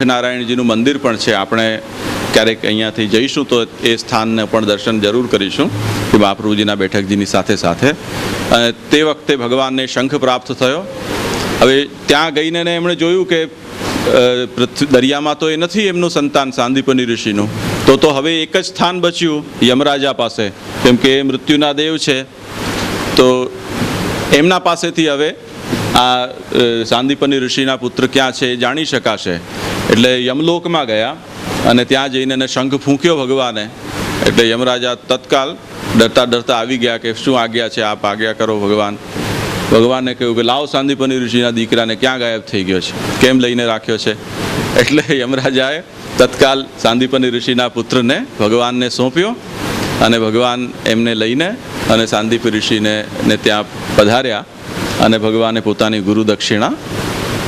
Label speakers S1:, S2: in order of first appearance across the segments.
S1: નારાયણજીનું મંદિર પણ છે. આપણે ક્યારેક અહીંયાથી જઈશું તો એ સ્થાનને પણ દર્શન જરૂર કરીશું કે મહાપ્રભુજીના બેઠકજીની સાથે સાથે. અને તે વખતે ભગવાનને શંખ પ્રાપ્ત થયો. હવે ત્યાં ગઈને એમણે જોયું કે દરિયામાં તો એ નથી એમનું સંતાન સાંદીપની ઋષિનું, તો હવે એક જ સ્થાન બચ્યું યમરાજા પાસે, કેમ કે એ મૃત્યુના દેવ છે. તો એમના પાસેથી હવે આ સાંદીપની ઋષિના પુત્ર ક્યાં છે એ જાણી શકાશે. એટલે યમલોકમાં ગયા અને ત્યાં જઈને એને શંખ ફૂંક્યો ભગવાને. એટલે યમરાજા તત્કાલ ડરતા ડરતા આવી ગયા કે શું આજ્ઞા છે, આપ આજ્ઞા કરો ભગવાન. ભગવાને કહ્યું કે લાવ સાંદીપની ઋષિના દીકરાને ક્યાં ગાયબ થઈ ગયો છે, કેમ લઈને રાખ્યો છે. એટલે યમરાજાએ તત્કાલ સાંદીપની ઋષિના પુત્રને ભગવાનને સોંપ્યો અને ભગવાન એમને લઈને અને સાંદીપ ઋષિને ત્યાં પધાર્યા અને ભગવાને પોતાની ગુરુ દક્ષિણા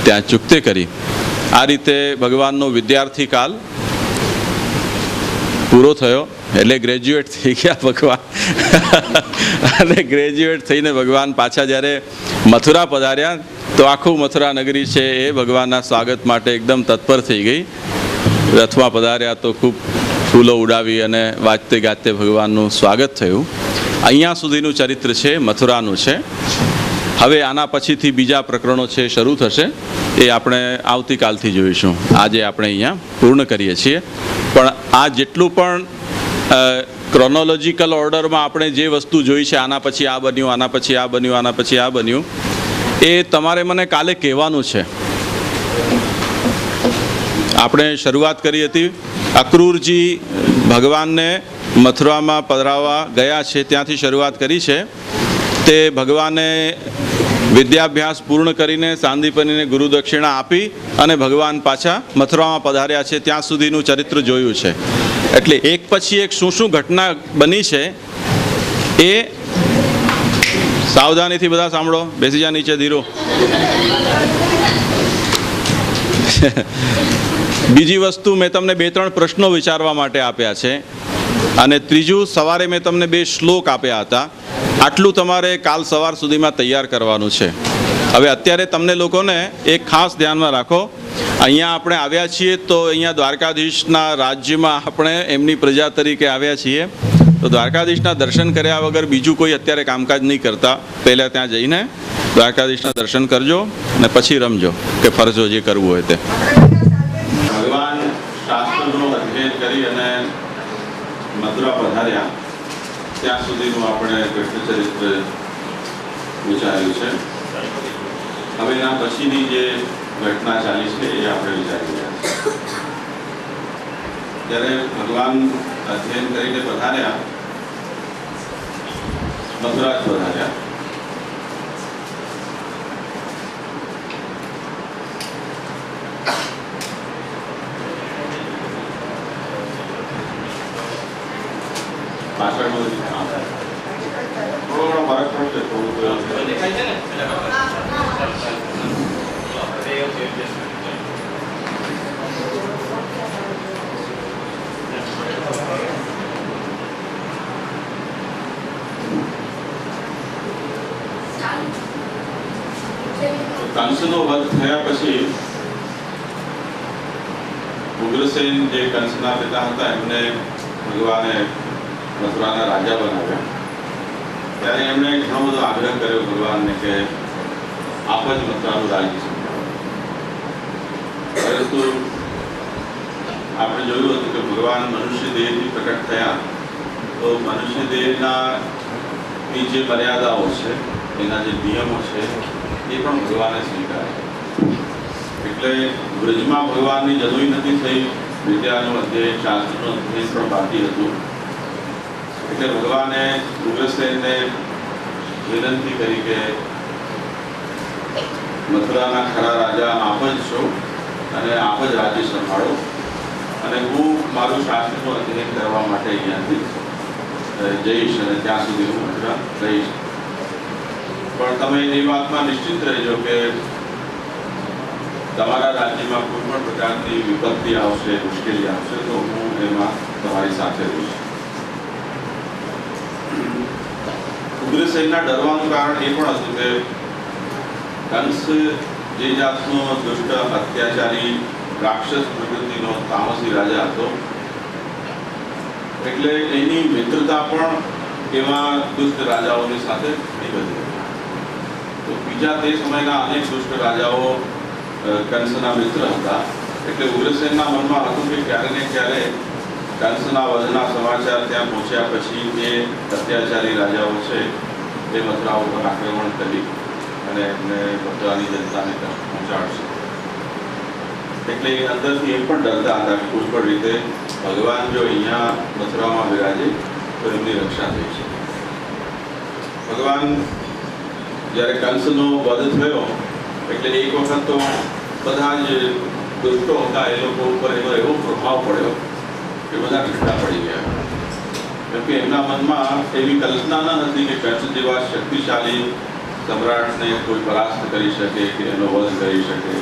S1: ત્યાં ચૂકતે કરી. આ રીતે ભગવાનનો વિદ્યાર્થી કાલ પૂરો થયો. એટલે ગ્રેજ્યુએટ થઈ ગયા ભગવાન. અને ગ્રેજ્યુએટ થઈને ભગવાન પાછા જ્યારે મથુરા પધાર્યા તો આખું મથુરા નગરી છે એ ભગવાનના સ્વાગત માટે એકદમ તત્પર થઈ ગઈ. રથમાં પધાર્યા તો ખૂબ ફૂલો ઉડાવી અને વાજતે ગાજતે ભગવાનનું સ્વાગત થયું. અહીંયા સુધીનું ચરિત્ર છે મથુરાનું છે. હવે આના પછીથી બીજા પ્રકરણો છે શરૂ થશે, એ આપણે આવતીકાલથી જોઈશું. આજે આપણે અહીંયા પૂર્ણ કરીએ છીએ. પણ આ જેટલું પણ ક્રોનોલોજીકલ ઓર્ડરમાં આપણે જે વસ્તુ જોઈ છે, આના પછી આ બન્યું, આના પછી આ બન્યું, આના પછી આ બન્યું, એ તમારે મને કાલે કહેવાનું છે. આપણે શરૂઆત કરી હતી, અક્રૂરજી ભગવાનને મથુરામાં પધરાવવા ગયા છે ત્યાંથી શરૂઆત કરી છે. તે ભગવાને વિદ્યાભ્યાસ પૂર્ણ કરીને સાંદીપનીને ગુરુ દક્ષિણા આપી અને ભગવાન પાછા મથુરામાં પધાર્યા છે ત્યાં સુધીનું ચરિત્ર જોયું છે. એટલે એક પછી એક શું શું ઘટના બની છે એ સાવધાનીથી બધા સાંભળો. બેસી જા નીચે ધીરો. બીજી વસ્તુ, મેં તમને 2-3 પ્રશ્નો વિચારવા માટે આપ્યા છે. અને ત્રીજું, સવારે મેં તમને 2 શ્લોક આપ્યા હતા. આટલું તમારે કાલ સવાર સુધીમાં તૈયાર કરવાનું છે. હવે અત્યારે તમને લોકોને એક ખાસ ધ્યાનમાં રાખો, અહીંયા આપણે આવ્યા છીએ તો અહીંયા દ્વારકાધીશના રાજ્યમાં આપણે એમની પ્રજા તરીકે આવ્યા છીએ. તો દ્વારકાધીશના દર્શન કર્યા વગર બીજું કોઈ અત્યારે કામકાજ નહીં કરતા. પહેલાં ત્યાં જઈને દ્વારકાધીશના દર્શન કરજો અને પછી રમજો કે ફરજો જે કરવું હોય તે. ભગવાન શાસ્ત્રનું અધ્યયન કરી અને મથુરા પધાર્યા ત્યાં સુધીનું આપણે કૃષ્ણ ચરિત્ર વિચાર્યું છે. હવે એના પછીની જે ઘટના ચાલી છે એ આપણે વિચારી રહ્યા છીએ. જ્યારે ભગવાન અધ્યયન કરીને પધાર્યા, મથુરા જ પધાર્યા, પાછળનો થોડો ફરક પડશે. કંસનો વધ થયા પછી ઉગ્રસેન જે કંસના પિતા હતા એમને ભગવાને મથુરાના રાજા બનાવ્યા. ત્યારે એમણે ઘણો બધો આગ્રહ કર્યો ભગવાનને કે આપ જ મથુરાનું રાજ્ય સંભાળો. પરંતુ આપણે જોયું હતું કે ભગવાન મનુષ્ય દેહથી પ્રકટ થયા તો મનુષ્ય દેહની જે મર્યાદાઓ છે, એના જે નિયમો છે એ પણ ભગવાને સ્વીકાર્યા. એટલે બ્રજમાં ભગવાનની જનોઈ નથી થઈ, વિદ્યાનું અધ્યયન, શાસ્ત્રનું અધ્યયન પણ બાકી હતું. એટલે ભગવાને ઉગ્રસેનને વિનંતી કરી કે મથુરાના ખરા રાજા આપ જ છો અને આપ જ રાજ્ય સંભાળો અને હું મારું શાસ્ત્રનું અધ્યયન કરવા માટે અહીંયાથી જઈશ અને ત્યાં સુધી હું મથુરા રહીશ. પણ તમે એ વાતમાં નિશ્ચિત રહેજો કે તમારા રાજ્યમાં કોઈ પણ પ્રકારની વિપત્તિ આવશે, મુશ્કેલી આવશે તો હું એમાં તમારી સાથે રહીશ. ઉગ્રસેનના ડરવાનું કારણ એ પણ હતું કે કંસ જે જાતનો દુષ્ટ અત્યાચારી રાક્ષસ પ્રકૃતિનો તામસી રાજા હતો, એટલે એની મિત્રતા પણ એવા દુષ્ટ રાજાઓની સાથે નહીં હતી. તો બીજા તે સમયના અનેક દુષ્ટ રાજાઓ કંસના મિત્ર હતા. એટલે ઉગ્રસેનના મનમાં હતું કે ક્યારે ને ક્યારે કંસના વધના સમાચાર ત્યાં પહોંચ્યા પછી એ અત્યાચારી રાજાઓ છે એ મથુરા ઉપર આક્રમણ કરી અને એમને મથુરાની જનતાને પહોંચાડશે. એટલે એ અંદરથી એ પણ ડરતા હતા કે કોઈ પણ રીતે ભગવાન જો અહીંયા મથુરામાં બિરાજે તો એમની રક્ષા થઈ છે. ભગવાન જ્યારે કંસનો વધ થયો એટલે એક વખત તો બધા જ દુષ્ટો હતા એ લોકો ઉપર એવો પ્રભાવ પડ્યો કે બધા ઠંડા પડી ગયા. કેમ કે એમના મનમાં એવી કલ્પના ન હતી કે કંસ જેવા શક્તિશાળી સમ્રાટને કોઈ પરાસ્ત કરી શકે, કે એનો વધ કરી શકે,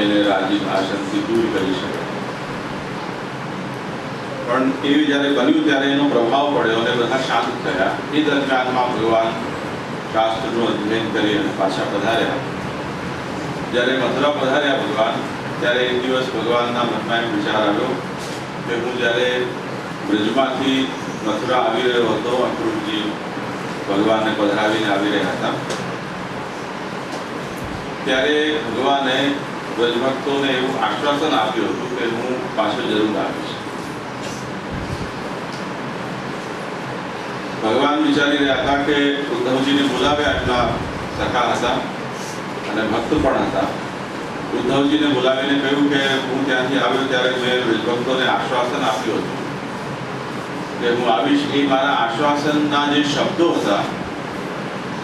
S1: એને રાજીવ આસનથી દૂર કરી શકે. પણ એવી જ્યારે બન્યું ત્યારે એનો પ્રભાવ પડ્યો અને બધા શાંત થયા. એ દરમિયાનમાં ભગવાન શાસ્ત્રનું અધ્યયન કરી અને પાછા પધાર્યા. જ્યારે મથુરા પધાર્યા ભગવાન, ત્યારે એક દિવસ ભગવાનના મનમાં એમ વિચાર આવ્યો કે હું જ્યારે બ્રજમાંથી મથુરા આવી રહ્યો હતો, અક્રૂરજી ભગવાનને પધરાવીને આવી રહ્યા હતા, ત્યારે ભગવાને બ્રજભક્તોને એવું આશ્વાસન આપ્યું હતું કે હું પાછો જરૂર આવીશ. ભગવાન વિચારી રહ્યા હતા કે ઉદ્ધવજીને બોલાવ્યા, એટલા સખા હતા અને ભક્ત પણ હતા. ઉદ્ધવજીને બોલાવીને કહ્યું કે હું ત્યાંથી આવ્યો ત્યારે મેં બ્રજભક્તોને આશ્વાસન આપ્યું હતું કે હું આવીશ. એ મારા આશ્વાસનના જે શબ્દો હતા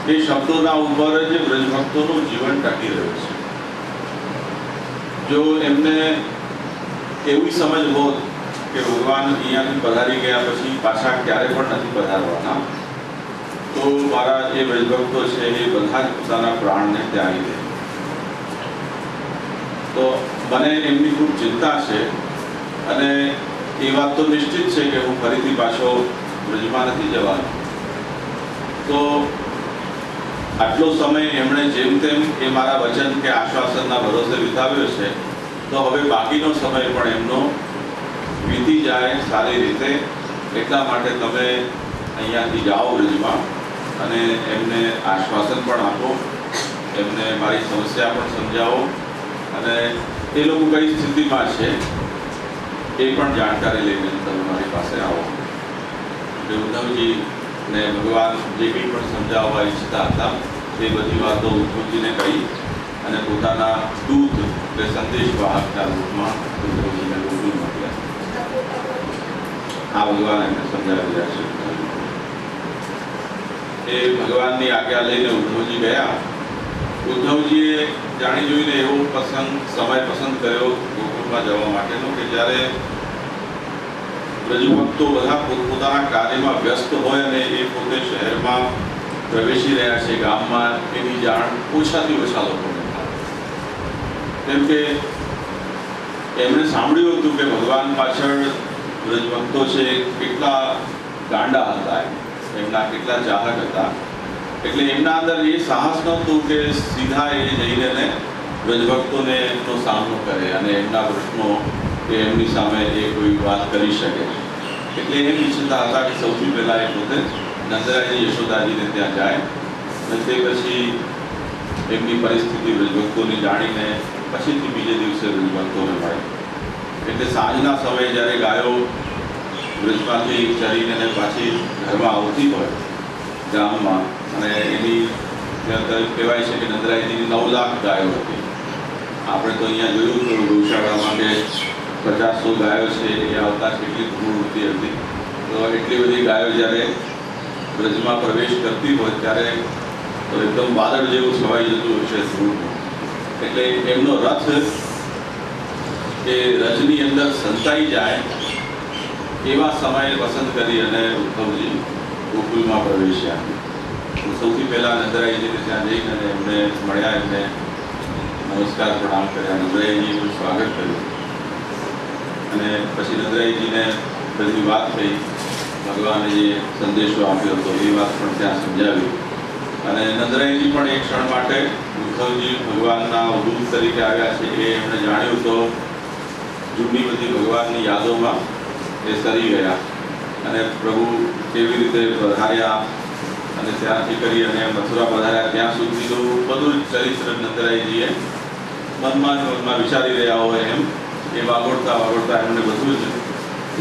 S1: એ શબ્દોના ઉપર જ બ્રજભક્તોનું જીવન ટકી રહ્યું છે. જો એમને એવી સમજ હોત કે ભગવાન અહીંયાથી પધારી ગયા પછી પાછા ક્યારે પણ નથી પધારવાના, તો મારા જે બ્રજભક્તો છે એ બધા જ પોતાના પ્રાણને ત્યાગી દે. તો મને એમની ખૂબ ચિંતા છે અને એ વાત તો નિશ્ચિત છે કે હું ફરીથી પાછો બ્રજમાં નથી જવાનો. તો આટલો સમય એમણે જેમ તેમ એ મારા વચન કે આશ્વાસનના ભરોસે વિતાવ્યો છે, તો હવે બાકીનો સમય પણ એમનો વીતી જાય સારી રીતે. એટલા માટે તમે અહીંયાથી જાઓ બ્રજમાં અને એમને આશ્વાસન પણ આપો, એમને મારી સમસ્યા પણ સમજાવો અને એ લોકો કઈ સ્થિતિમાં છે એ પણ જાણકારી લઈને તમે મારી પાસે આવો. ઉદ્ધવજીને ભગવાન જે કંઈ પણ સમજાવવા ઈચ્છતા હતા એ બધી વાતો ઉદ્ધવજીને કહી અને પોતાના દૂત એટલે સંદેશવાહકના રૂપમાં ઉદ્ધવજીને ગોકુળ મોકલ્યા. આ ભગવાન એમને સમજાવી રહ્યા છે. એ ભગવાનની આજ્ઞા લઈને ઉદ્ધવજી ગયા. ઉદ્ધવજીએ જાણી જોઈને એવો સમય પસંદ કર્યો ગોકુળમાં જવા માટેનો કે જ્યારે બ્રજભક્તો બધા પોતપોતાના કાર્યમાં વ્યસ્ત હોય અને એ પોતે શહેરમાં પ્રવેશી રહ્યા છે, ગામમાં, એની જાણ ઓછાથી ઓછા લોકોને થાય. કેમ કે એમણે સાંભળ્યું હતું કે ભગવાન પાછળ બ્રજભક્તો છે કેટલા ગાંડા હતા, એમના કેટલા ચાહક હતા. એટલે એમના અંદર એ સાહસ નહોતું કે સીધા એ જઈને બ્રજભક્તોને એમનો સામનો કરે અને એમના પ્રશ્નો કે એમની સામે એ કોઈ વાત કરી શકે. એટલે એમ ઈચ્છતા હતા કે સૌથી પહેલાં એ પોતે નંદરાયજી યશોદાજીને ત્યાં જાય અને તે પછી એમની પરિસ્થિતિ બ્રજભક્તોની જાણીને પછીથી બીજે દિવસે બ્રજભક્તોને મળે. એટલે સાંજના સમયે જ્યારે ગાયો બ્રજમાંથી ચરીને પાછી ઘરમાં આવતી હોય ગામમાં, અને એની કહેવાય છે કે નંદરાયજીની 9 લાખ ગાયો હતી. આપણે તો અહીંયા જોયું હતું ગૌશાળામાં કે 50-100 ગાયો છે એ આવતા કેટલી ધૂળવૃત્તિ હતી. તો એટલી બધી ગાયો જ્યારે બ્રજમાં પ્રવેશ કરતી હોય ત્યારે તો એકદમ વાદળ જેવું છવાઈ જતું હશે ધૂળનું. એટલે એમનો રથ એ રજની અંદર સંતાઈ જાય એવા સમયે પસંદ કરી અને ઉદ્ધવજી ગોકુળમાં પ્રવેશ્યા. સૌથી પહેલાં નંદરાયજીને ત્યાં જઈને અને એમને મળ્યા, એમને નમસ્કાર પ્રણામ કર્યા, નંદરાયજીનું સ્વાગત કર્યું અને પછી નંદરાયજીને બધી વાત થઈ, ભગવાને જે સંદેશો આપ્યો હતો એ વાત પણ ત્યાં સમજાવી. અને નંદરાયજી પણ એક ક્ષણ માટે ઉદ્ધવજી ભગવાનના દૂત તરીકે આવ્યા છે એ એમણે જાણ્યું તો જૂની બધી ભગવાનની યાદોમાં એ સરી ગયા અને પ્રભુ કેવી રીતે પધાર્યા અને ત્યાંથી કરી અને મથુરા પધાર્યા ત્યાં સુધીનું બધું જ ચરિત્ર નંદરાયજીએ મનમાં વિચારી રહ્યા હોય એમ એ વાગોળતા એમણે બધું જ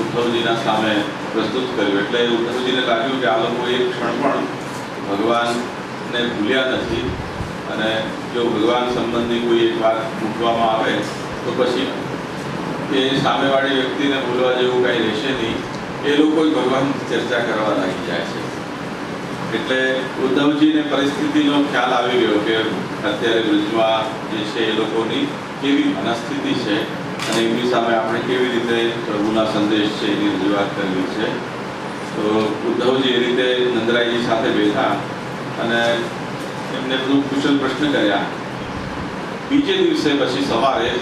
S1: ઉદ્ધવજીના સામે પ્રસ્તુત કર્યું. એટલે ઉદ્ધવજીને લાગ્યું કે આ લોકો એક ક્ષણ પણ ભગવાનને ભૂલ્યા નથી અને જો ભગવાન સંબંધી કોઈ એક વાત મૂકવામાં આવે તો પછી એ સામેવાળી વ્યક્તિને ભૂલવા જેવું કાંઈ રહેશે નહીં. એ લોકો જ ભગવાનની ચર્ચા કરવા લાગી જાય છે. એટલે ઉદ્ધવજીને પરિસ્થિતિનો ખ્યાલ આવી ગયો કે અત્યારે બ્રિજમાં જે છે એ લોકોની કેવી મનસ્થિતિ છે અને એમની સામે આપણે કેવી રીતે પ્રભુના સંદેશ છે એની રજૂઆત કરવી છે. તો ઉદ્ધવજી એ રીતે નંદરાયજી સાથે બેઠા અને એમને બધું કુશલ પ્રશ્ન કર્યા. બીજે દિવસે પછી સવારે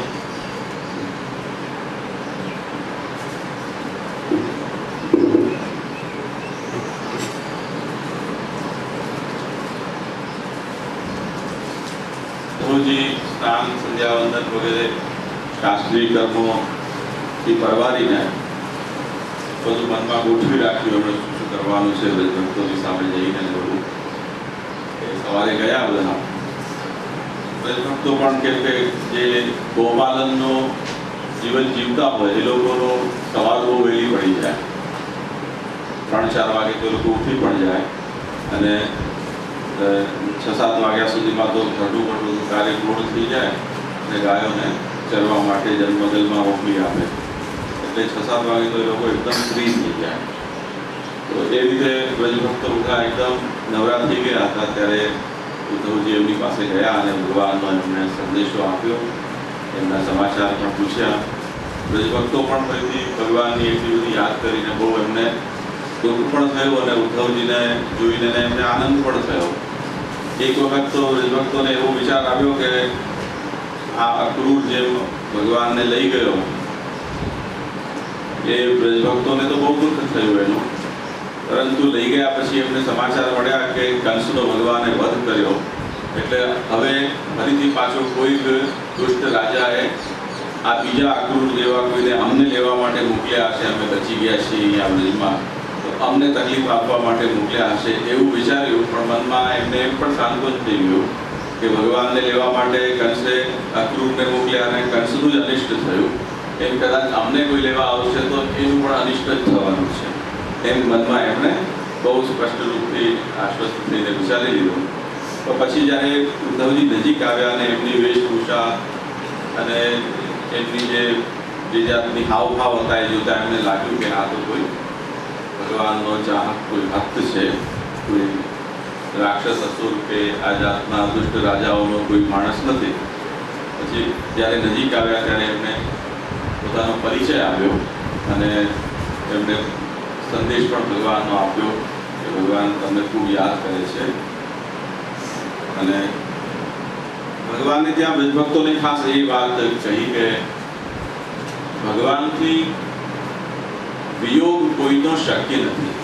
S1: સ્નાન સંધ્યાવંદન વગેરે શાસ્ત્રીય કર્મોથી પરવારીને બધું મનમાં ગોઠવી રાખ્યું એમણે શું કરવાનું છે ભક્તોની સામે જઈને બધું એ સવારે ગયા. બધા ભક્તો પણ કેમ કે જે ગોપાલનનો જીવન જીવતા હોય એ લોકોનો સવાર બહુ વહેલી પડી જાય. 3-4 વાગે તો લોકો ઉઠી પણ જાય અને 6-7 વાગ્યા સુધીમાં તો ઘરનું કાર્ય પૂર્ણ થઈ જાય અને ગાયોને ચરવા માટે જન્મદલમાં મોકલી આપે. એટલે 6-7 વાગે તો એ લોકો એકદમ ફ્રી થઈ જાય. તો એ રીતે બ્રજભક્તો બધા એકદમ નવરા થઈ ગયા હતા. ત્યારે ઉદ્ધવજી એમની પાસે ગયા અને ભગવાનનો એમને સંદેશો આપ્યો, એમના સમાચાર પણ પૂછ્યા. બ્રજભક્તો પણ ફરીથી ભગવાનની એટલી બધી યાદ કરીને બહુ એમને દુઃખ પણ થયું અને ઉદ્ધવજીને જોઈને એમને આનંદ પણ થયો. એક વખત તો બ્રજભક્તોને એવો વિચાર આવ્યો કે આ અક્રૂર જે ભગવાનને લઈ ગયો એ બ્રજભક્તોને તો બહુ દુઃખ થયું એનું. પરંતુ લઈ ગયા પછી એમને સમાચાર મળ્યા કે કંસનો ભગવાને વધ કર્યો. એટલે હવે ફરીથી પાછો કોઈક દુષ્ટ રાજાએ આ બીજા અક્રૂર જેવા કોઈને અમને લેવા માટે મોકલ્યા હશે, અમે બચી ગયા છીએ અહીંયા બ્રજમાં, તો અમને તકલીફ આપવા માટે મોકલ્યા હશે એવું વિચાર્યું. પણ મનમાં એમને એમ પણ સાંત્વન થઈ ગયું કે ભગવાનને લેવા માટે કંસે અક્રૂરને મોકલ્યા અને કંસનું જ અનિષ્ટ થયું. એમ કદાચ અમને કોઈ લેવા આવશે તો એનું પણ અનિષ્ટ જ થવાનું છે એમ મનમાં એમણે બહુ સ્પષ્ટ રૂપથી આશ્વસ્ત થઈને વિચારી લીધું. તો પછી જ્યારે ઉદ્ધવજી નજીક આવ્યા અને એમની વેશભૂષા અને એમની જે જાતની હાવભાવ હતા એ જોતા એમને લાગ્યું કે આ તો કોઈ ભગવાનનો ચાહક કોઈ ભક્ત છે, કોઈ રાક્ષસ અસુર કે આ જાતના દુષ્ટ રાજાઓનો કોઈ માણસ નથી. પછી જ્યારે નજીક આવ્યા ત્યારે એમને પોતાનો પરિચય આપ્યો અને એમને સંદેશ પણ ભગવાનનો આપ્યો કે ભગવાન તમને ખૂબ યાદ કરે છે. અને ભગવાનને ત્યાં બ્રજભક્તોને ખાસ એ વાત કહી કે ભગવાનથી વિયોગ કોઈનો શક્ય નથી.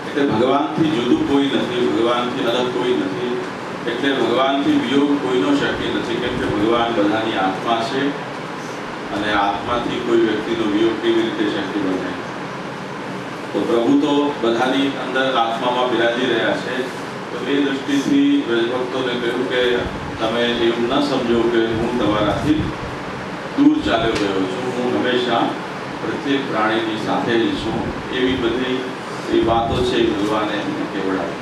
S1: એટલે ભગવાનથી જુદું કોઈ નથી, ભગવાનથી અલગ કોઈ નથી. એટલે ભગવાનથી વિયોગ કોઈનો શક્ય નથી. કેમ કે ભગવાન બધાની આત્મા છે અને આત્માથી કોઈ વ્યક્તિનો વિયોગ કેવી રીતે શક્ય બને? તો પ્રભુ તો બધાની અંદર આત્મામાં બિરાજી રહ્યા છે. તો એ દૃષ્ટિથી બ્રજભક્તોને કહ્યું કે તમે એવું ન સમજો કે હું તમારાથી દૂર ચાલ્યો ગયો છું. હું હંમેશા પ્રત્યેક પ્રાણીની સાથે જ છું. એવી બધી એ વાતો છે એ ભગવાને એમને કહેવડાવી.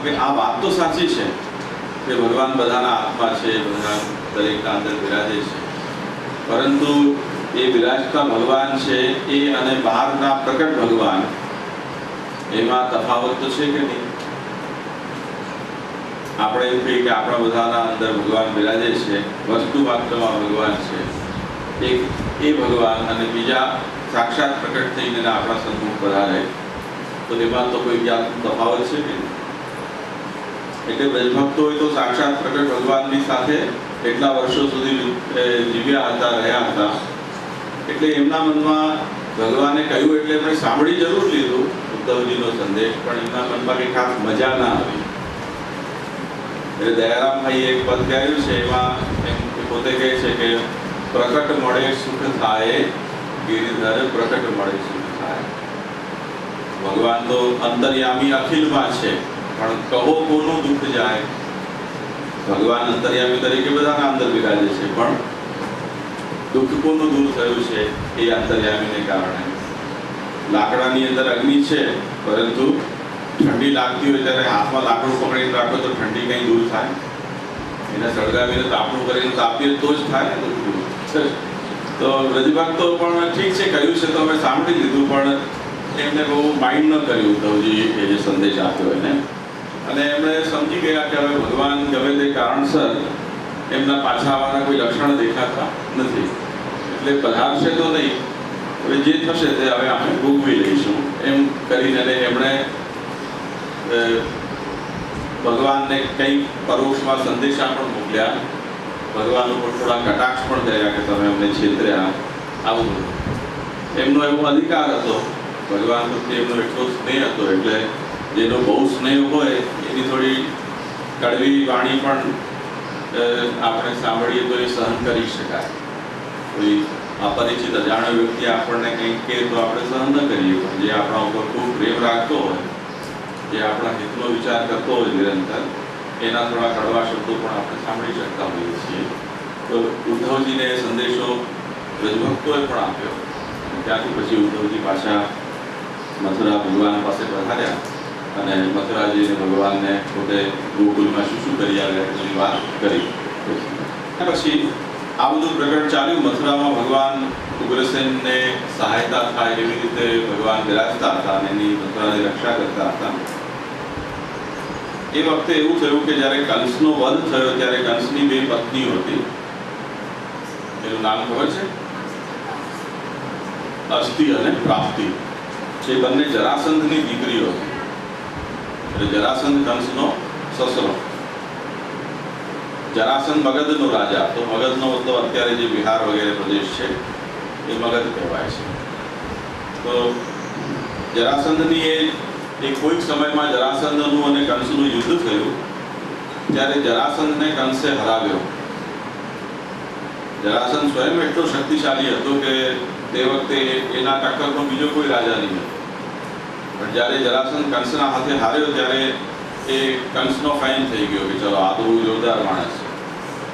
S1: હવે આ વાત તો સાચી છે કે ભગવાન બધાના આત્મા છે, બધા દરેકના અંદર બિરાજે છે. પરંતુ એ બિરાજતા ભગવાન છે એ અને બહારના પ્રકટ ભગવાન એમાં તફાવત તો છે કે નહીં? આપણે એમ કહીએ કે આપણા બધાના અંદર ભગવાન બિરાજે છે, વસ્તુ માત્રમાં ભગવાન છે એક એ ભગવાન, અને બીજા સાક્ષાત પ્રકટ થઈને આપણા સન્મુખ પધારે તો એમાં તો કોઈ જાતનો તફાવત છે કે નહીં? એટલે બ્રજભક્તોએ તો સાક્ષાત પ્રકટ ભગવાનની સાથે એટલા વર્ષો સુધી જીવ્યા હતા, રહ્યા હતા. એટલે એમના મનમાં ભગવાને કહ્યું એટલે એમણે સાંભળી જરૂર લીધું ઉદ્ધવજીનો સંદેશ, પણ એમના મનમાં કંઈ ખાસ મજા ના આવી. એટલે દયારામભાઈ એક પદ ગાયું છે એમાં એમ પોતે કહે છે કે પ્રકટ મળે સુખ થાય, ગિરિધર પ્રકટ મળે સુખ થાય. ભગવાન તો અંતર્યામી અખિલમાં છે, પણ કહો કોનું દુઃખ જાય. ભગવાન અંતર્યામી તરીકે બધાના અંદર બિરાજે છે, પણ દુઃખ કોનું દૂર થયું છે એ અંતર્યામીને કારણે. લાકડાની અંદર અગ્નિ છે, પરંતુ ઠંડી લાગતી હોય ત્યારે હાથમાં લાકડું પકડીને રાખો તો ઠંડી કંઈ દૂર થાય? એને સળગાવીને તાપણું કરીને તાપીએ તો જ થાય ને દુઃખ. તો રજભક્તો પણ ઠીક છે, કહ્યું છે તો અમે સાંભળી લીધું, પણ એમને બહુ માઇન્ડ ન કર્યું ઉદ્ધવજી એ જે સંદેશ આપ્યો એને. અને એમણે સમજી ગયા કે હવે ભગવાન ગમે તે કારણસર એમના પાછા આવવાના કોઈ લક્ષણ દેખાતા નથી, એટલે પધારશે તો નહીં, હવે જે થશે તે હવે આપણે ભોગવી લઈશું એમ કરીને એમણે ભગવાનને કંઈક પરોક્ષમાં સંદેશા પણ મોકલ્યા. ભગવાન ઉપર થોડા કટાક્ષ પણ કર્યા કે તમે અમને છેતર્યા, આવું બધું. એમનો એવો અધિકાર હતો, ભગવાન પ્રત્યે એમનો એટલો સ્નેહ હતો, એટલે જેનો બહુ સ્નેહ હોય એની થોડી કડવી વાણી પણ આપણે સાંભળીએ તો એ સહન કરી શકાય. કોઈ અપરિચિત અજાણ્યો વ્યક્તિ આપણને કંઈક કહે તો આપણે સહન ન કરીએ, પણ જે આપણા ઉપર ખૂબ પ્રેમ રાખતો હોય, જે આપણા હિતનો વિચાર કરતો હોય નિરંતર, એના થોડા કડવા શબ્દો પણ આપણે સાંભળી શકતા હોઈએ છીએ. તો ઉદ્ધવજીને એ સંદેશો રજભક્તોએ પણ આપ્યો. ત્યાંથી પછી ઉદ્ધવજી પાછા મથુરા ભગવાન પાસે પધાર્યા અને મથુરાજીને ભગવાનને પોતે ગોકુલમાં શું કરી આવ્યા એની વાત કરી. પછી આ બધું પ્રકટ ચાલ્યું. મથુરામાં ભગવાન ઉગ્રસેનને સહાયતા થાય એવી રીતે ભગવાન બિરાજતા હતા અને એની મથુરાની રક્ષા કરતા હતા. એ વખતે એવું થયું કે જ્યારે કંસનો વધ થયો ત્યારે કંસની બે પત્નીઓ હતી. એનું નામ ખબર છે? અસ્તિ અને પ્રાપ્તિ. એ બંને જરાસંધની દીકરીઓ હતી. એટલે જરાસંધ કંસનો સસરો. જરાસંધ મગધનો રાજા હતો. મગધનો મતલબ અત્યારે જે બિહાર વગેરે પ્રદેશ છે એ મગધ કહેવાય છે. તો જરાસંધની એ કોઈક સમયમાં જરાસંધનું અને કંસનું યુદ્ધ થયું, ત્યારે જરાસંધને કંસે હરાવ્યો. જરાસંધ સ્વયં એટલો શક્તિશાળી હતો કે તે વખતે એના ટક્કરનો બીજો કોઈ રાજા નહીં હતો. પણ જ્યારે જરાસંધ કંસના હાથે હાર્યો ત્યારે એ કંસનો ફેન થઈ ગયો કે ચલો આ તો બહુ જોરદાર માણસ છે,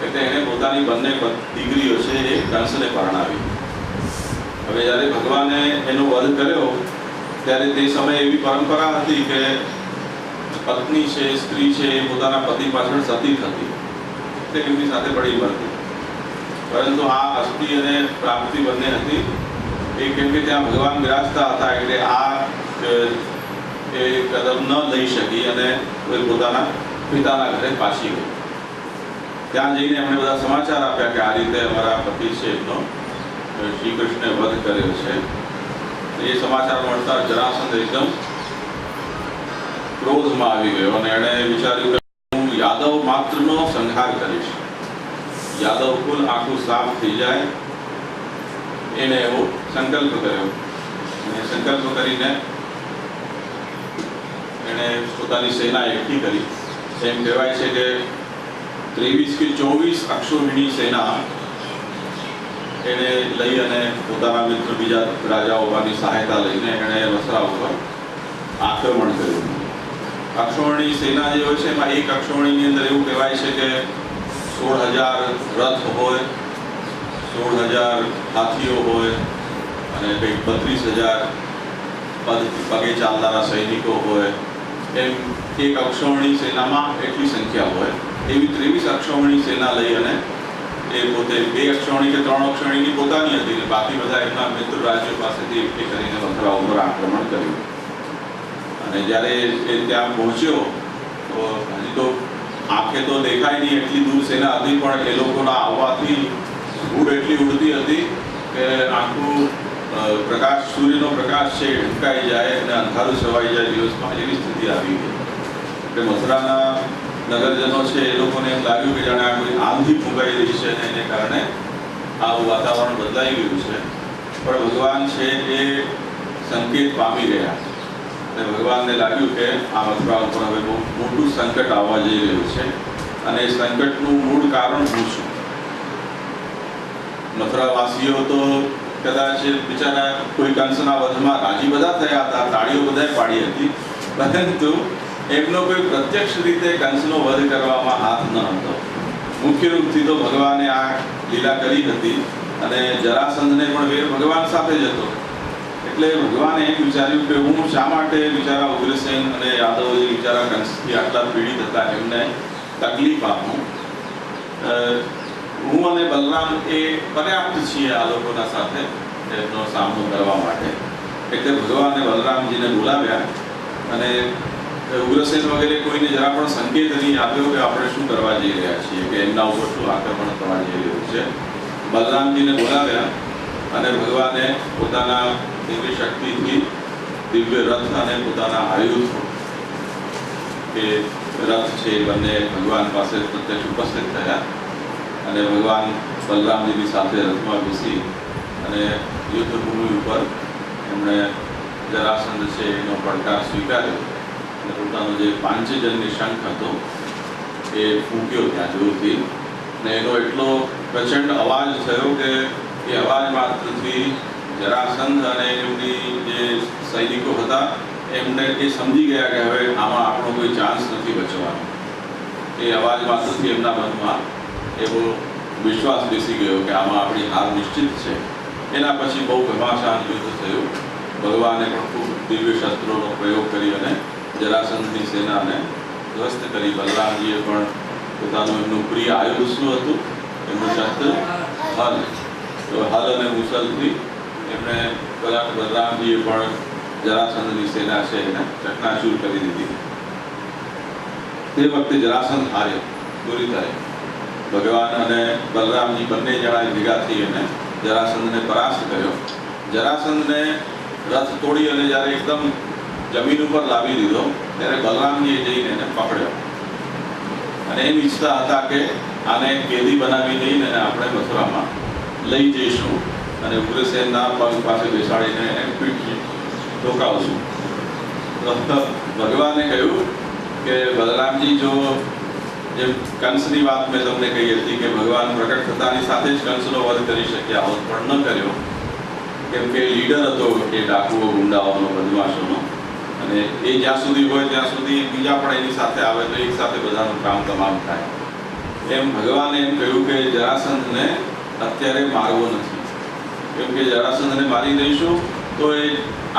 S1: એટલે એણે પોતાની બંને દીકરીઓ છે એ કંસને પરણાવી. હવે જ્યારે ભગવાને એનો વધ કર્યો ત્યારે તે સમયે એવી પરંપરા હતી કે પત્ની છે, સ્ત્રી છે, એ પોતાના પતિ પાછળ સતી થતી, એટલે એમની સાથે પડી મળતી. પરંતુ આ અસ્તિ અને પ્રાપ્તિ બંને હતી એ કેમ કે ત્યાં ભગવાન બિરાજતા હતા, એટલે આ એ કદમ ન લઈ શકી અને પોતાના પિતાના ઘરે પાછી ગઈ. ત્યાં જઈને એમણે બધા સમાચાર આપ્યા કે આ રીતે અમારા પતિ છે એમનો શ્રી કૃષ્ણે વધ કર્યો છે. એ સમાચાર મળતા જરાસંધ એકદમ ક્રોધમાં આવી ગયો અને એણે વિચાર્યું કે હું યાદવ માત્રનો સંહાર કરીશ, યાદવ કુલ આખું સાફ થઈ જાય. એને એવો સંકલ્પ કર્યો અને સંકલ્પ કરીને એણે પોતાની સેના એકઠી કરી. એમ કહેવાય છે કે 23 કે 24 અક્ષોહિણી સેના એણે લઈ અને પોતાના મિત્ર બીજા રાજાઓની સહાયતા લઈને એણે મથુરા ઉપર આક્રમણ કર્યું. અક્ષોહિણી સેના જે હોય છે એમાં એક અક્ષોહિણીની અંદર એવું કહેવાય છે કે 16,000 રથ હોય, 16,000 હાથીઓ હોય અને કંઈક 32,000 પગે ચાલનારા સૈનિકો હોય. એમ એક અક્ષોહિણી સેનામાં એટલી સંખ્યા હોય. એવી 23 અક્ષોહિણી સેના લઈ અને એ પોતે 2 અક્ષોહિણી કે 3 અક્ષોહિણીની પોતાની હતી ને બાકી બધા એમના મિત્ર રાજ્યો પાસેથી એકઠી કરીને મથુરા ઉપર આક્રમણ કર્યું. અને જ્યારે એ ત્યાં પહોંચ્યો તો હજી તો આંખે તો દેખાય નહીં એટલી દૂર સેના હતી, પણ એ લોકોના આવવાથી ધૂળ એટલી ઉડતી હતી કે આખું પ્રકાશ, સૂર્યનો પ્રકાશ છે એ ઢંકાઈ જાય અને અંધારું છવાઈ જાય દિવસમાં, એવી સ્થિતિ આવી ગઈ. એટલે મથુરાના નગરજનો છે એ લોકોને એમ લાગ્યું કે જાણે આ કોઈ આંધી ફૂંકાઈ રહી છે અને એને કારણે આવું વાતાવરણ બદલાઈ ગયું છે. પણ ભગવાન છે એ સંકેત પામી ગયા અને ભગવાનને લાગ્યું કે આ મથુરા ઉપર હવે બહુ મોટું સંકટ આવવા જઈ રહ્યું છે અને એ સંકટનું મૂળ કારણ શું છે. મથુરાવાસીઓ તો કદાચ બિચારા કોઈ કંસના વધમાં રાજી બધા થયા હતા, તાળીઓ બધાએ પાડી હતી, પરંતુ એમનો કોઈ પ્રત્યક્ષ રીતે કંસનો વધ કરવામાં હાથ ન હતો. મુખ્ય રૂપથી તો ભગવાને આ લીલા કરી હતી અને જરાસંધને પણ વેર ભગવાન સાથે જ હતો. એટલે ભગવાને એમ વિચાર્યું કે હું શા માટે બિચારા ઉગ્રસેન અને યાદવ જે બિચારા કંસથી આટલા પીડિત હતા એમને તકલીફ આપું. હું અને બલરામ એ પર્યાપ્ત છીએ આ લોકોના સાથે એનો સામનો કરવા માટે. એટલે ભગવાને બલરામજીને બોલાવ્યા અને ઉગ્રસેન વગેરે કોઈને જરા પણ સંકેત નહીં આપ્યો કે આપણે શું કરવા જઈ રહ્યા છીએ, કે એમના ઉપર શું આક્રમણ કરવા જઈ રહ્યું છે. બલરામજીને બોલાવ્યા અને ભગવાને પોતાના દિવ્ય શક્તિથી દિવ્ય રથ અને પોતાના આયુધ કે રથ છે એ બંને ભગવાન પાસે પ્રત્યક્ષ ઉપસ્થિત થયા અને ભગવાન બલરામજીની સાથે રથમાં બેસી અને યુદ્ધભૂમિ ઉપર એમણે જરાસંધ છે એનો પડકાર સ્વીકાર્યો અને પોતાનો જે પાંચજન્ય શંખ હતો એ ફૂંક્યો ત્યાં જોરથી અને એનો એટલો પ્રચંડ અવાજ થયો કે એ અવાજ માત્રથી જરાસંધ અને એમની જે સૈનિકો હતા એમને એ સમજી ગયા કે હવે આમાં આપણો કોઈ ચાન્સ નથી બચવાનો. એ અવાજ માત્રથી એમના મનમાં એવો વિશ્વાસ બેસી ગયો કે આમાં આપણી હાર નિશ્ચિત છે. એના પછી બહુ ઘમાસાન યુદ્ધ થયું. ભગવાને પણ ખૂબ દિવ્ય શસ્ત્રોનો પ્રયોગ કરી અને જરાસંધની સેનાને ધ્વસ્ત કરી. બલરામજીએ પણ પોતાનું એમનું પ્રિય આયુધ શું હતું? એમનું શસ્ત્ર હલ. તો હલ અને મુસલથી એમણે બલરામજીએ પણ જરાસંધની સેના છે એને ચકનાચૂર કરી દીધી. તે વખતે જરાસંધ હાર્યો, પૂરી થાય. ભગવાન અને બલરામજી બંને જણાએ ભેગા થઈ અને જરાસંધને પરાસ્ત કર્યો. જરાસંધને રથ તોડી અને જ્યારે એકદમ જમીન ઉપર લાવી દીધો ત્યારે બલરામજીએ જઈને એને પકડ્યો અને એમ ઈચ્છતા હતા કે આને કેદી બનાવી દઈને આપણે મથુરામાં લઈ જઈશું અને ઉગ્રસેનના પગ પાસે બેસાડીને એને પીઠ ઠોકાવશું. ભગવાને કહ્યું કે બલરામજી, જો જેમ કંસની વાત મેં તમને કહી હતી કે ભગવાન પ્રકટ થતાની સાથે જ કંસનો વધ કરી શક્યા હોત, પણ ન કર્યો કેમ કે લીડર હતો એ ડાકુઓ, ગુંડાઓનો, બદમાશોનો, અને એ જ્યાં સુધી હોય ત્યાં સુધી બીજા પણ એની સાથે આવે તો એક સાથે બધાનું કામ તમામ થાય. એમ ભગવાને એમ કહ્યું કે જરાસંધને અત્યારે મારવો નથી, કેમ કે જરાસંધને મારી દઈશું તો એ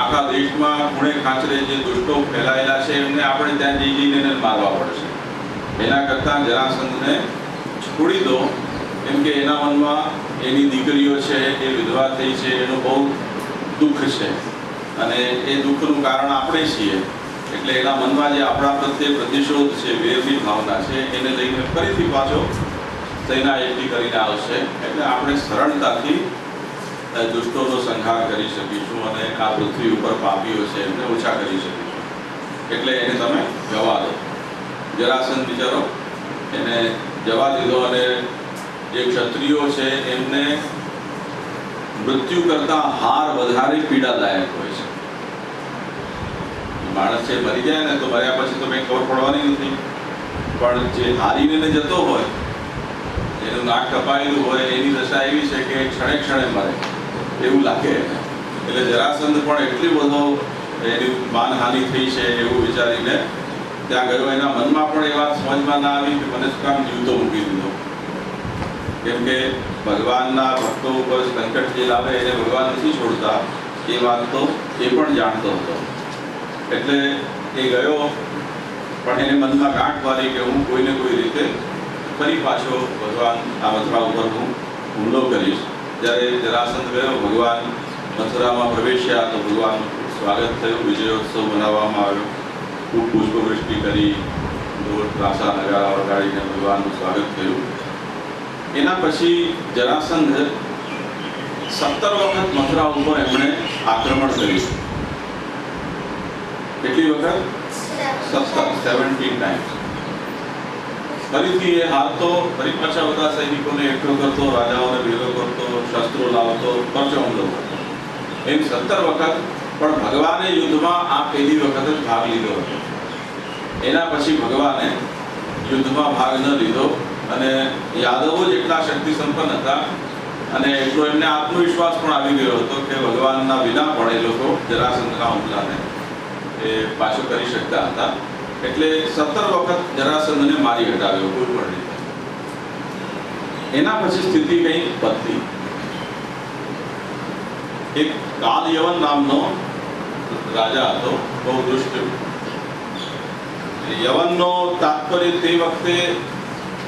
S1: આખા દેશમાં ખૂણે ખાંચરે જે દુષ્ટો ફેલાયેલા છે એમને આપણે ત્યાં જઈને એને મારવા પડશે. એના કરતાં જરાસંધને છોડી દો, કેમ કે એના મનમાં એની દીકરીઓ છે એ વિધવા થઈ છે, એનું બહુ દુઃખ છે અને એ દુઃખનું કારણ આપણે છીએ. એટલે એના મનમાં જે આપણા પ્રત્યે પ્રતિશોધ છે, વેરની ભાવના છે, એને લઈને ફરીથી પાછો સેના એકઠી કરીને આવશે. એટલે આપણે સરળતાથી દુષ્ટોનો સંહાર કરી શકીશું અને આ પૃથ્વી ઉપર પાપીઓ છે એમને ઓછા કરી શકીશું. એટલે એને તમે જવા દો. જરાસંધ બિચારો એને જવા દીધો અને જે ક્ષત્રિયો છે એમને મૃત્યુ કરતાં હાર વધારે પીડાદાયક હોય છે. માણસ છે મરી જાય ને તો મર્યા પછી તો કંઈ ખબર પડવાની નથી, પણ જે હારીને જતો હોય, જેનું નાક કપાયેલું હોય, એની દશા એવી છે કે ક્ષણે ક્ષણે મરે એવું લાગે. એટલે જરાસંધ પણ એટલી બધો એની માનહાનિ થઈ છે એવું વિચારીને ત્યાં ગયો. એના મનમાં પણ એ વાત સમજમાં ના આવી કે મને શું કામ જીવતો મૂકી દીધો, કેમ કે ભગવાનના ભક્તો ઉપર સંકટ જે લાવે એને ભગવાન નથી છોડતા, એ વાત તો એ પણ જાણતો હતો. એટલે એ ગયો, પણ એને મનમાં ગાંઠ વાળી કે હું કોઈને કોઈ રીતે ફરી પાછો ભગવાન આ મથુરા ઉપર હું હુમલો કરીશ. જ્યારે જરાસંધ ગયો, ભગવાન મથુરામાં પ્રવેશ્યા તો ભગવાનનું સ્વાગત થયું, વિજયોત્સવ મનાવવામાં આવ્યો, ખૂબ પુષ્પવૃષ્ટિ કરી, ઢોલ ત્રાસા નગારા વગાડીને ભગવાનનું સ્વાગત થયું. એના પછી જરાસંધ 17 વખત મથુરા ઉપર એમણે આક્રમણ કર્યું. કેટલી વખત? 17 ટાઈમ્સ. ફરીથી એ હારતો, ફરી પાછા બધા સૈનિકોને એકઠો કરતો, રાજાઓને ભેગો કરતો, શસ્ત્રો લાવતો, પરચો હુમલો કરતો. એમ 17 વખત. પણ ભગવાને યુદ્ધમાં આ પહેલી વખત જ ભાગ લીધો હતો. એના પછી ભગવાને યુદ્ધમાં ભાગ ન લીધો અને યાદવો જેટલા શક્તિ સંપન્ન હતા અને એટલો એમને આત્મવિશ્વાસ પણ આવી ગયો હતો કે ભગવાનના વિના પણ એ લોકો જરાસંધના હુમલાને એ પાછો કરી શકતા હતા. એટલે 17 વખત જરાસંધને મારી હટાવ્યો કોઈ પણ રીતે. એના પછી સ્થિતિ કંઈ બદલી. એક કાલયવન નામનો રાજા હતો, બહુ દુષ્ટ. યવનનો તાત્પર્ય તે વખતે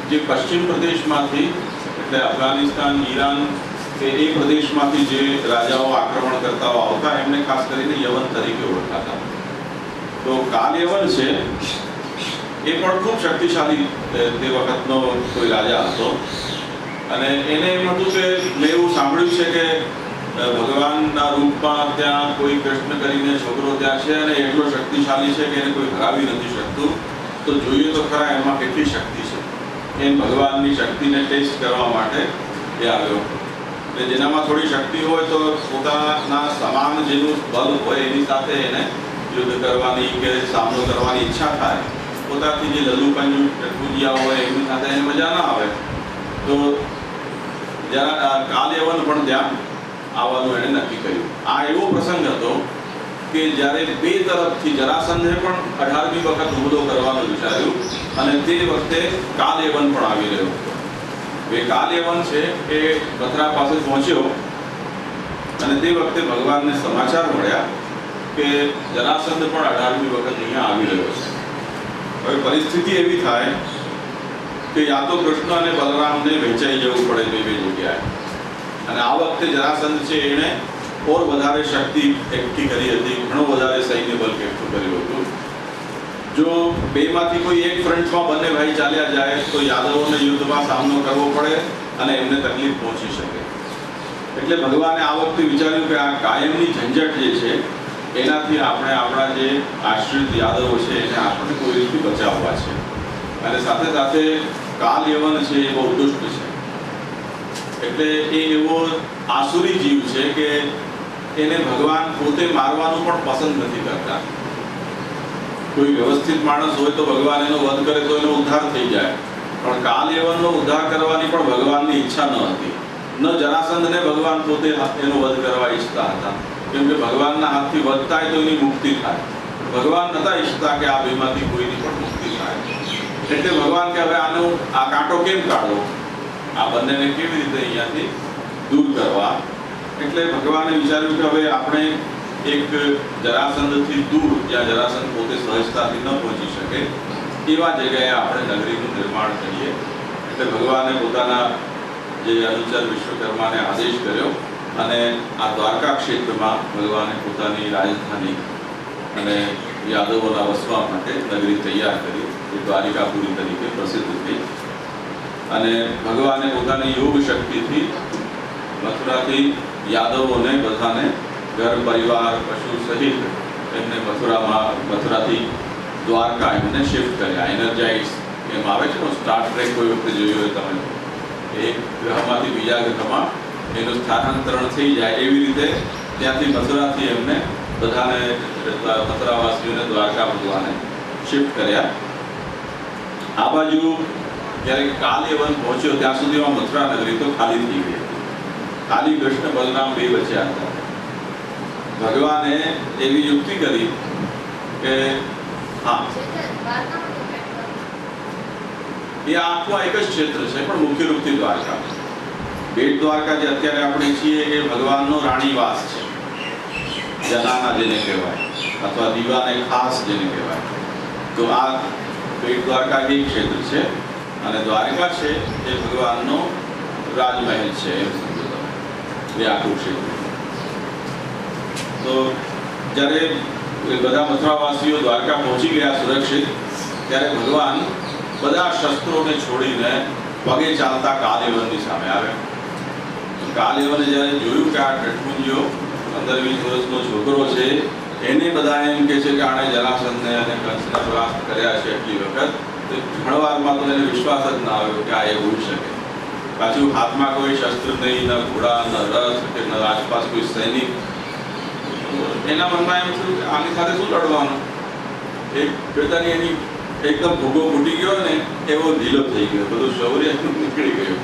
S1: જે પશ્ચિમ પ્રદેશમાંથી, એટલે અફઘાનિસ્તાન, ઈરાન કે એ પ્રદેશમાંથી જે રાજાઓ આક્રમણકર્તાઓ આવતા એમને ખાસ કરીને યવન તરીકે ઓળખાતા. તો કાલયવન છે એ પણ ખૂબ શક્તિશાળી તે વખતનો કોઈ રાજા હતો. અને એને એમ હતું કે મેં એવું સાંભળ્યું છે કે ભગવાનના રૂપમાં ત્યાં કોઈ કૃષ્ણ કરીને છોકરો ત્યાં છે અને એટલો શક્તિશાળી છે કે એને કોઈ હરાવી નથી શકતું. તો જોઈએ તો ખરા એમાં કેટલી શક્તિ છે. એમ ભગવાનની શક્તિને ટેસ્ટ કરવા માટે એ આવ્યો. એટલે જેનામાં થોડી શક્તિ હોય તો પોતાના સમાન જેનું બલ હોય એની સાથે એને યુદ્ધ કરવાની કે સામનો કરવાની ઈચ્છા થાય. પોતાથી જે લલ્લુપંજુ ટટુજીયા હોય એમની સાથે એને મજા ના આવે. તો જરા કાલયવન પણ ત્યાં આવવાનું એણે નક્કી કર્યું. આ એવો પ્રસંગ હતો કે જ્યારે બે તરફથી જરાસંધે પણ 18મી વખત હુમલો કરવાનું વિચાર્યું અને તે વખતે કાલયવન પણ આવી રહ્યો હતો. એ કાલયવન છે એ મથુરા પાસે પહોંચ્યો અને તે વખતે ભગવાનને સમાચાર મળ્યા કે જરાસંધ પણ 18મી વખત અહીંયા આવી રહ્યો છે. હવે પરિસ્થિતિ એવી થાય કે યા તો કૃષ્ણ અને બલરામને વહેંચાઈ જવું પડે બે જગ્યાએ. અને આ વખતે જરાસંધ છે એણે ઓર વધારે શક્તિ એકઠી કરી હતી, ઘણો વધારે સૈન્ય બળ એકઠું કર્યું હતું. જો બેમાંથી કોઈ એક ફ્રન્ટમાં બંને ભાઈ ચાલ્યા જાય તો યાદવોને યુદ્ધમાં સામનો કરવો પડે અને એમને તકલીફ પહોંચી શકે. એટલે ભગવાને આ વખતે વિચાર્યું કે આ કાયમની ઝંઝટ જે છે એનાથી આપણે આપણા જે આશ્રિત યાદવો છે એને આપણે કોઈ રીતે બચાવવા છે. અને સાથે સાથે કાલયવન છે એ બહુ દુષ્ટ છે. એટલે એ એવો આસુરી જીવ છે કે એને ભગવાન પોતે મારવાનું પણ પસંદ નથી કરતા. કોઈ વ્યવસ્થિત માણસ હોય તો ભગવાન એનો વધ કરે તો એનો ઉદ્ધાર થઈ જાય, પણ કાલયવનનો ઉદ્ધાર કરવાની પણ ભગવાનની ઈચ્છા ન હતી. ન જરાસંધને ભગવાન પોતે એનો વધ કરવા ઈચ્છતા હતા, કેમ કે ભગવાનના હાથથી વધ થાય તો એની મુક્તિ થાય. ભગવાન નતા ઈચ્છતા કે આ બેમાંથી કોઈની પણ મુક્તિ થાય. એટલે ભગવાન કે હવે આનો આ કાંટો કેમ કાઢવો, આ બંનેને કેવી રીતે અહીંયાથી દૂર કરવા. એટલે ભગવાને વિચાર્યું કે હવે આપણે એક જરાસંધથી દૂર, જ્યાં જરાસંધ પોતે સહજતાથી ન પહોંચી શકે એવા જગ્યાએ આપણે નગરીનું નિર્માણ કરીએ. એટલે ભગવાને પોતાના જે અનુચર વિશ્વકર્માને આદેશ કર્યો અને આ દ્વારકા ક્ષેત્રમાં ભગવાને પોતાની રાજધાની અને યાદવોના વસવા માટે નગરી તૈયાર કરી, જે દ્વારિકાપુરી તરીકે પ્રસિદ્ધ થઈ. અને ભગવાને પોતાની યોગ શક્તિથી મથુરાથી યાદવોને બધાને ઘર પરિવાર પશુ સહિત એમને મથુરાથી દ્વારકા એમને શિફ્ટ કર્યા. એનર્જાઇઝ એમ આવે છે ને, સ્ટાર ટ્રેક કોઈ વખતે જોયું હોય તમે, એક ગ્રહમાંથી બીજા ગ્રહમાં એનું સ્થાનાંતરણ થઈ જાય એવી રીતે ત્યાંથી મથુરાથી એમને બધાને મથુરાવાસીઓને દ્વારકા ભગવાને શિફ્ટ કર્યા. આ બાજુ જ્યારે કાલયવન પહોંચ્યો ત્યાં સુધીમાં મથુરા નગરી તો ખાલી થઈ ગઈ. ખાલી કૃષ્ણ બલરામ બે બચ્યા હતા. ભગવાને એવી યુક્તિ કરી કે હા, એ આખું એક જ ક્ષેત્ર છે પણ મુખ્ય રૂપથી દ્વારકા. બેટ દ્વારકા જે અત્યારે આપણે છીએ એ ભગવાનનો રાણીવાસ છે, જનાના જેને કહેવાય, અથવા દીવાને ખાસ જેને કહેવાય. તો આ બેટ દ્વારકા એક ક્ષેત્ર છે અને દ્વારકા છે એ ભગવાનનો રાજમહેલ છે, એમ સમજો તમે, એ આખું ક્ષેત્ર. તો જ્યારે બધા મથુરાવાસીઓ દ્વારકા પહોંચી ગયા સુરક્ષિત, ત્યારે ભગવાન બધા શસ્ત્રોને છોડીને પગે ચાલતા કાલયવનની સામે આવ્યા. કાલયવને જ્યારે જોયું કે આ ટટુંજીઓ 15-20 વર્ષનો છોકરો છે, એને બધા એમ કે છે કે આણે જરાસંધને અને કંસને પરાસ્ત કર્યા છે એટલી વખત, તો ઘણવારમાં તો એને વિશ્વાસ જ ના આવ્યો કે આ એ હોઈ શકે. પાછું હાથમાં કોઈ શસ્ત્ર નહીં, ન ઘોડા, ન રથ કે ન આસપાસ કોઈ સૈનિક. એના મનમાં એમ થયું કે આની સાથે શું લડવાનું. એક પોતાની એની એકદમ ભૂગો ફૂટી ગયો ને એવો ઢીલો થઈ ગયો, બધું શૌર્ય નીકળી ગયું.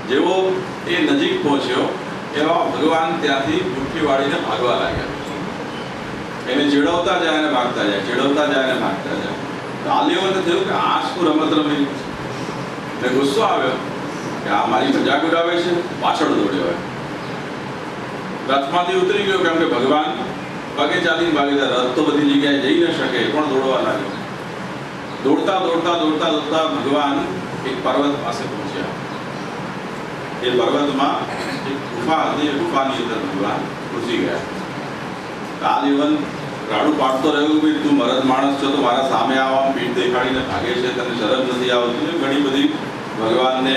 S1: જેવો એ નજીક પહોંચ્યો એવા ભગવાન ત્યાંથી મુઠ્ઠી વાળીને ભાગવા લાગ્યા. એને ચેડવતા જાય અને ભાગતા જાય, ચેડવતા જાય અને ભાગતા જાય. તો આલ્યવનને થયું કે આ શું રમત રમી. ને ગુસ્સો આવ્યો કે આ મારી મજાક ઉડાવે છે. પાછળ દોડ્યો, રથમાંથી ઉતરી ગયો, કેમ કે ભગવાન પગે ચાલીને ભાગીતા. રથ તો બધી જગ્યાએ જઈ ન શકે, એ પણ દોડવા લાગ્યો. દોડતા દોડતા દોડતા દોડતા ભગવાન એક પર્વત પાસે પહોંચ્યા. એ પર્વતમાં એક ગુફા હતી. એ ગુફાની અંદર ભગવાન ઘૂસી ગયા. આજીવન રાડું પાડતો રહ્યો કે તું મરદ માણસ છો તો મારા સામે આવવા, પીઠ દેખાડીને ભાગે છે, તને શરમ નથી આવતી. ઘણી બધી ભગવાનને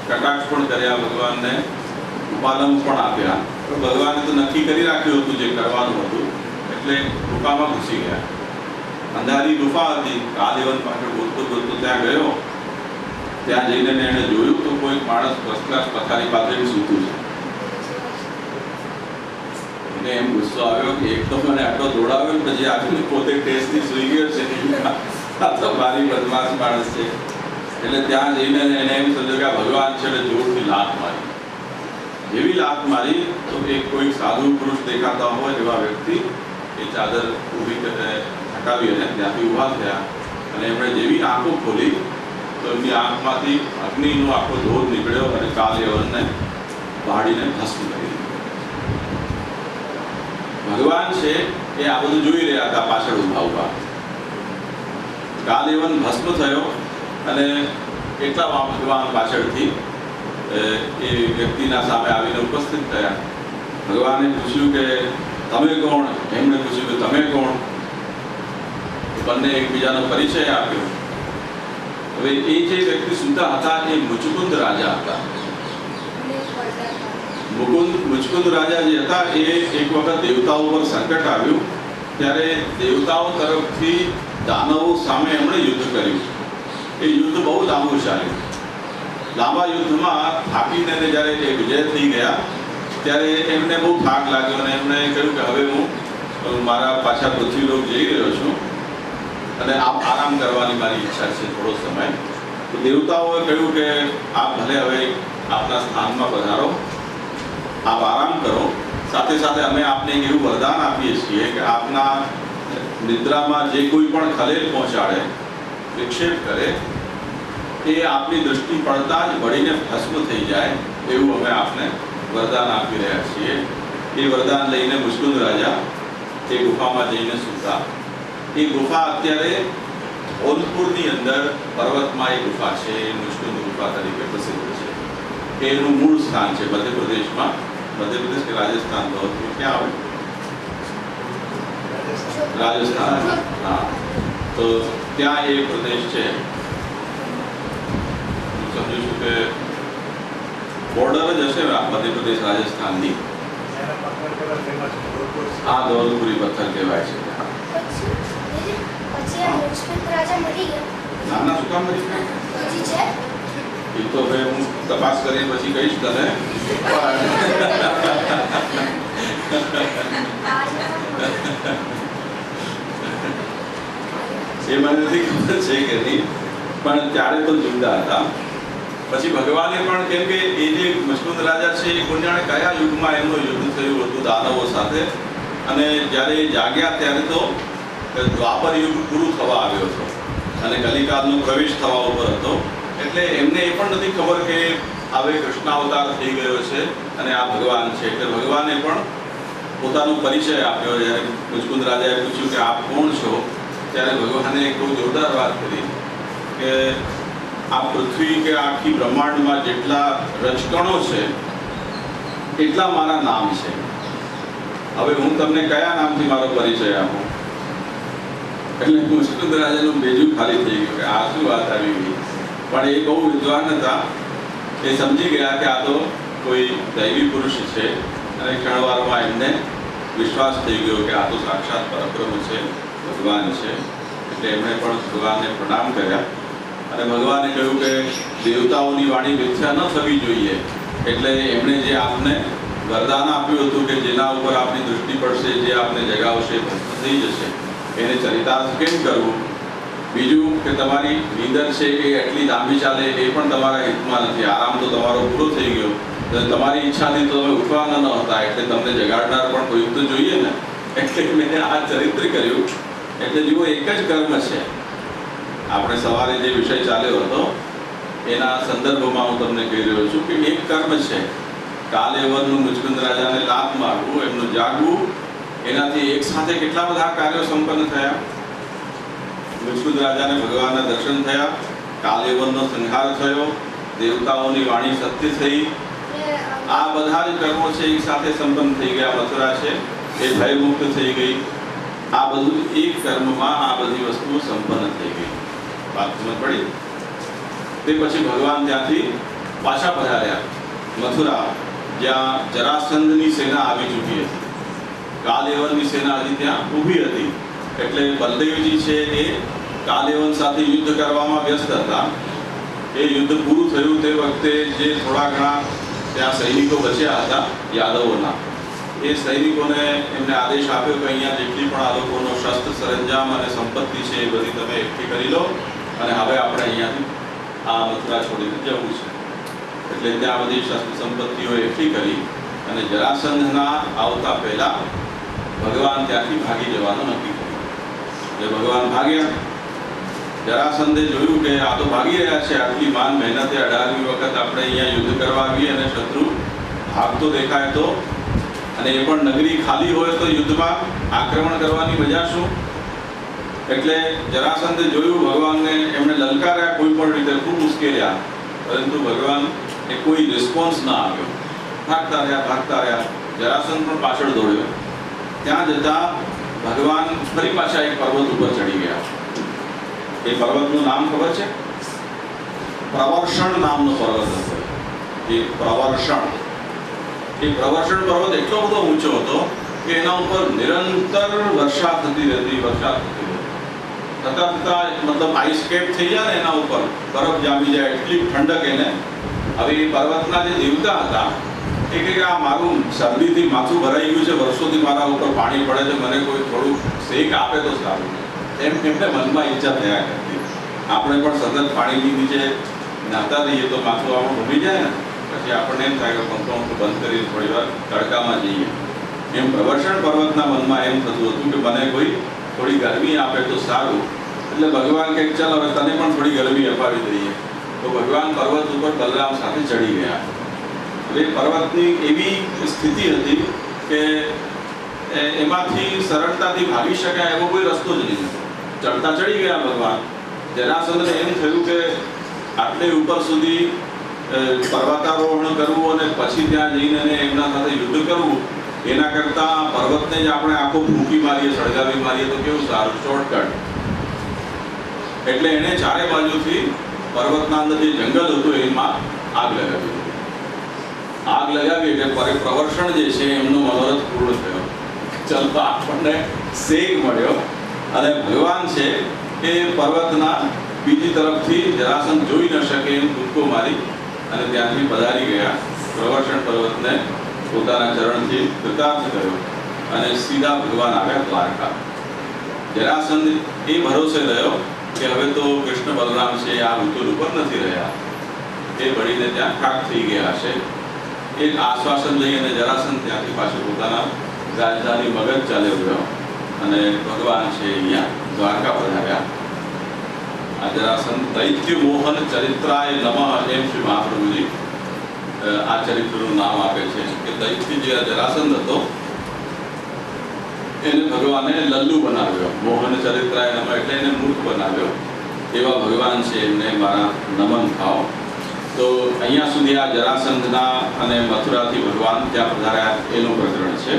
S1: કટાક્ષ પણ કર્યા, ભગવાનને ઉપાલમ પણ આપ્યા. પણ ભગવાને તો નક્કી કરી રાખ્યું હતું જે કરવાનું હતું, એટલે ગુફામાં ઘૂસી ગયા. અંધારી ગુફા હતી. આજીવન પાછળ ગોતતો ગોતતો ત્યાં ગયો. ત્યાં જઈને એણે જોયું તો કોઈ માણસ ફર્સ્ટ ક્લાસ પથારી પાથરીને સૂતું છે. એને એમ ગુસ્સો આવ્યો કે એક તો મને આટલો દોડાવ્યો, પછી આવીને પોતે ટેસ્ટથી સૂઈ ગયો છે. આ તો મારી બદમાશ માણસ છે. એટલે ત્યાં જઈને એને એમ સમજો કે આ ભગવાન છે, એટલે જોરથી લાત મારી. એવી લાત મારી તો એક કોઈ સાધુ પુરુષ દેખાતા હોય એવા વ્યક્તિ એ ચાદર ઊભી હટાવી અને ત્યાંથી ઊભા થયા. અને એમણે જેવી આંખો ખોલી તો એમની આંખમાંથી અગ્નિનો આખો ધોધ નીકળ્યો અને કાલયવનને ભાડીને ભસ્મ કરી દીધો. ભગવાન છે એ આ બધું જોઈ રહ્યા હતા પાછળ ઊભા ઊભા. કાલયવન ભસ્મ થયો અને એટલામાં ભગવાન પાછળથી એ વ્યક્તિના સામે આવીને ઉપસ્થિત થયા. ભગવાને પૂછ્યું કે તમે કોણ? એમણે પૂછ્યું કે તમે કોણ? બંને એકબીજાનો પરિચય આપ્યો. હવે એ જે વ્યક્તિ સૂતા હતા એ મુચુકુંદ રાજા હતા. મુચુકુંદ રાજા જે હતા એ એક વખત દેવતાઓ પર સંકટ આવ્યું, ત્યારે દેવતાઓ તરફથી દાનવો સામે એમણે યુદ્ધ કર્યું. એ યુદ્ધ બહુ લાંબુ ચાલ્યું. લાંબા યુદ્ધમાં થાકીને જ્યારે એ વિજય થઈ ગયા ત્યારે એમને બહુ થાક લાગ્યો અને એમણે કહ્યું કે હવે હું મારા પાછા પૃથ્વીલોક જઈ રહ્યો છું અને આરામ કરવાની મારી ઈચ્છા છે થોડો સમય. તો દેવતાઓએ કહ્યું કે આપ ભલે હવે આપના સ્થાનમાં પધારો, આપ આરામ કરો. સાથે સાથે અમે આપને એક એવું વરદાન આપીએ છીએ કે આપના નિદ્રામાં જે કોઈ પણ ખલેલ પહોંચાડે, વિક્ષેપ કરે, એ આપની દૃષ્ટિ પડતા જ બળીને ભસ્મ થઈ જાય એવું અમે આપને વરદાન આપી રહ્યા છીએ. એ વરદાન લઈને મુચુકુંદ રાજા એ ગુફામાં જઈને સૂતા. એ ગુફા અત્યારે ધોલપુરની અંદર પર્વતમાં એ ગુફા છે. એ મુચુકુંદ ગુફા તરીકે પ્રસિદ્ધ છે. એનું મૂળ સ્થાન છે મધ્યપ્રદેશમાં. મધ્યપ્રદેશ કે રાજસ્થાન, ધોલપુર ક્યાં આવે? રાજસ્થાન. હા, તો ત્યાં એ પ્રદેશ છે. હું સમજુ છું કે બોર્ડર જ હશે મધ્યપ્રદેશ રાજસ્થાનની. આ ધોલપુરી પથ્થર કહેવાય છે. નાના શું કામ મરી ગયા? એ તો હવે હું તપાસ કરીને પછી કહીશ તને. એ મને નથી ખબર છે કે નહીં, પણ ત્યારે તો જુદા હતા. પછી ભગવાને પણ, કેમ કે એ જે મુચુકુંદ રાજા છે એ કોણ જાણે કયા યુગમાં એમનું યુદ્ધ થયું હતું દાનવો સાથે, અને જ્યારે એ જાગ્યા ત્યારે તો દ્વાપર યુગ પૂરું થવા આવ્યો હતો અને કલિકાલનો પ્રવેશ થવા ઉપર હતો. એટલે એમને એ પણ નથી ખબર કે હવે કૃષ્ણાવતાર થઈ ગયો છે અને આ ભગવાન છે. એટલે ભગવાને પણ પોતાનો પરિચય આપ્યો. જ્યારે મુચુકુંદ રાજાએ પૂછ્યું કે આપ કોણ છો, ત્યારે ભગવાને એક બહુ જોરદાર વાત કરી કે આ પૃથ્વી કે આખી બ્રહ્માંડમાં જેટલા રજકણો છે એટલા મારા નામ છે. હવે હું તમને કયા નામથી મારો પરિચય આપું? એટલે મુચુકુંદ રાજાનું બેજું ખાલી થઈ ગયું કે આ શું વાત આવી ગઈ. પણ એ બહુ વિદ્વાન હતા. એ સમજી ગયા કે આ તો કોઈ દૈવી પુરુષ છે અને ક્ષણવારમાં એમને વિશ્વાસ થઈ ગયો કે આ તો સાક્ષાત પરબ્રહ્મ છે, ભગવાન છે. એટલે એમણે પણ ભગવાનને પ્રણામ કર્યા અને ભગવાને કહ્યું કે દેવતાઓની વાણી મિથ્યા ન થવી જોઈએ. એટલે એમણે જે આપને વરદાન આપ્યું હતું કે જેના ઉપર આપની દૃષ્ટિ પડશે, જે આપને જગાવશે, ભસ્મ થઈ જશે, એને ચરિતાર્થ કેમ કરવું? બીજું કે તમારી નીંદર છે એ એટલી લાંબી ચાલે એ પણ તમારા હિતમાં નથી. આરામ તો તમારો પૂરો થઈ ગયો, તમારી ઈચ્છાથી તો તમે ઉઠવાના ન હતા, એટલે તમને જગાડનાર પણ કોઈ તો જોઈએ ને. એટલે મેં આ ચરિત્ર કર્યું. એટલે જુઓ, એક જ કર્મ છે. આપણે સવારે જે વિષય ચાલ્યો હતો એના સંદર્ભમાં હું તમને કહી રહ્યો છું કે એક કર્મ છે. કાલેવરનું મુચકુંદ રાજાને લાત મારવું, એમનું જાગવું, એનાથી એક સાથે કેટલા બધા કાર્યો સંપન્ન થયા. મુચકુંદ રાજાને ભગવાનના દર્શન થયા, કાલેવરનો સંહાર થયો, દેવતાઓની વાણી સત્ય થઈ. આ બધા જ કર્મો છે એક સાથે સંપન્ન થઈ ગયા. મથુરા છે એ ભયમુક્ત થઈ ગઈ. આ બધું એક કર્મમાં આ બધી વસ્તુઓ સંપન્ન થઈ ગઈ. વાત સમજ પડી? તે પછી ભગવાન ત્યાંથી પાછા પધાર્યા મથુરા, જ્યાં જરાસંધની સેના આવી ચૂકી હતી. કાલેવનની સેના હજી ત્યાં ઊભી હતી. એટલે બલદેવજી છે એ કાલેવન સાથે યુદ્ધ કરવામાં વ્યસ્ત હતા. એ યુદ્ધ પૂરું થયું તે વખતે જે થોડા ઘણા ત્યાં સૈનિકો બચ્યા હતા યાદવોના, એ સૈનિકોને એમને આદેશ આપ્યો કે અહીંયા જેટલી પણ આ લોકોનો શસ્ત્ર સરંજામ અને સંપત્તિ છે એ બધી તમે એકઠી કરી લો અને હવે આપણે અહીંયાથી આ મથુરા છોડીને જવું છે. એટલે ત્યાં બધી શસ્ત્ર સંપત્તિઓ એકઠી કરી અને જરાસંધના આવતા પહેલા ભગવાન ત્યાંથી ભાગી જવાનું નક્કી કર્યું. એટલે ભગવાન ભાગ્યા. જરાસંધે જોયું કે આ તો ભાગી રહ્યા છે, આટલી માન મહેનતે 18મી વખત આપણે અહીંયા યુદ્ધ કરવા આવીએ અને શત્રુ ભાગતો દેખાય તો, અને એ પણ નગરી ખાલી હોય તો યુદ્ધમાં આક્રમણ કરવાની મજા શું. એટલે જરાસંધે જોયું ભગવાનને, એમણે લલકાર્યા કોઈ પણ રીતે, ખૂબ મુશ્કેલ્યા, પરંતુ ભગવાન એ કોઈ રિસ્પોન્સ ના આવ્યો. ભાગતા રહ્યા. જરાસંધ પણ પાછળ દોડ્યો. ત્યાં જતા ભગવાન ફરી પાછા એક પર્વત ઉપર ચડી ગયા. એ પર્વતનું નામ ખબર છે? પ્રવર્ષણ નામનો પર્વત હતો. એ પ્રવર્ષણ પર્વત એટલો બધો ઊંચો હતો કે એના ઉપર નિરંતર વર્ષા થતી રહેતી. થતા મતલબ આઈસ કેપ થઈ જાય ને એના ઉપર બરફ જામી જાય, એટલી ઠંડક એને. હવે એ પર્વતના જે દેવતા હતા એ કે આ મારું શરદીથી માથું ભરાઈ ગયું છે, વર્ષોથી મારા ઉપર પાણી પડે છે, મને કોઈ થોડું શેક આપે તો સારું. એમ એમને મનમાં ઈચ્છા થયા કરતી. આપણે પણ સતત પાણીની નીચે નાહતા રહીએ તો માથું આપણું ડૂબી જાય ને, પછી આપણને એમ થાય કે પંખો બંધ કરી થોડી વાર તડકામાં જઈએ. એમ પ્રવર્ષણ પર્વતના મનમાં એમ થતું હતું કે મને કોઈ થોડી ગરમી આપે તો સારું. એટલે ભગવાન કંઈક ચાલ હવે તને પણ થોડી ગરમી અપાવી દઈએ. તો ભગવાન પર્વત ઉપર બલરામ સાથે ચડી ગયા. હવે પર્વતની એવી સ્થિતિ હતી કે એમાંથી સરળતાથી ભાગી શકાય એવો કોઈ રસ્તો જ નહીં. ચડતા ચડી ગયા ભગવાન. જરાસંધને એમ થયું કે આટલે ઉપર સુધી પર્વતારોહણ કરવું અને પછી ત્યાં જઈને એમના સાથે યુદ્ધ કરવું, એના કરતાં પર્વતને જ આપણે આખો ફૂંકી મારીએ, સળગાવી મારીએ તો કેવું સારું, શોર્ટકટ. એટલે એણે ચારે બાજુથી પર્વતના અંદર જે જંગલ હતું એમાં આગ લગાવી. આગ લગાવી એટલે પ્રવર્ષણ જે છે એમનો મનોરથ પૂર્ણ થયો. ચાલતો આપણને શેક મળ્યો અને ભગવાન છે એ પર્વતના બીજી તરફથી જરાસંધ જોઈ ન શકે એમ કૂદકો મારી અને ત્યાંથી પધારી ગયા. પ્રવર્ષણ પર્વતને પોતાના ચરણથી કૃતાર્થ કર્યો અને સીધા ભગવાન આવ્યા દ્વારકા. જરાસંધ એ ભરોસે રહ્યો કે હવે તો કૃષ્ણ બલરામ છે આ ઋતુ ઉપર નથી રહ્યા, એ ભણીને ત્યાં ખાક થઈ ગયા હશે. એક આશ્વાસન લઈ અને જરાસંધ ત્યાંથી પાછું પોતાના રાજધાની મગધ ચાલ્યો ગયો અને ભગવાન છે અહીંયા દ્વારકા પધાર્યા. આ જરાસંધ દૈત્ય મોહન ચરિત્રાય નમઃ એમ શ્રી મહાપ્રભુજી આ ચરિત્રનું નામ આપે છે કે દૈત્ય જે જરાસંધ હતો એને ભગવાને લલ્લુ બનાવ્યો. મોહન ચરિત્રાય નમઃ એટલે એને મૂર્ખ બનાવ્યો. એવા ભગવાન છે એમને મારા નમન થાવ. તો અહીંયા સુધી આ જરાસંધના અને મથુરાથી ભગવાન ત્યાં પધાર્યા એનું પ્રકરણ છે.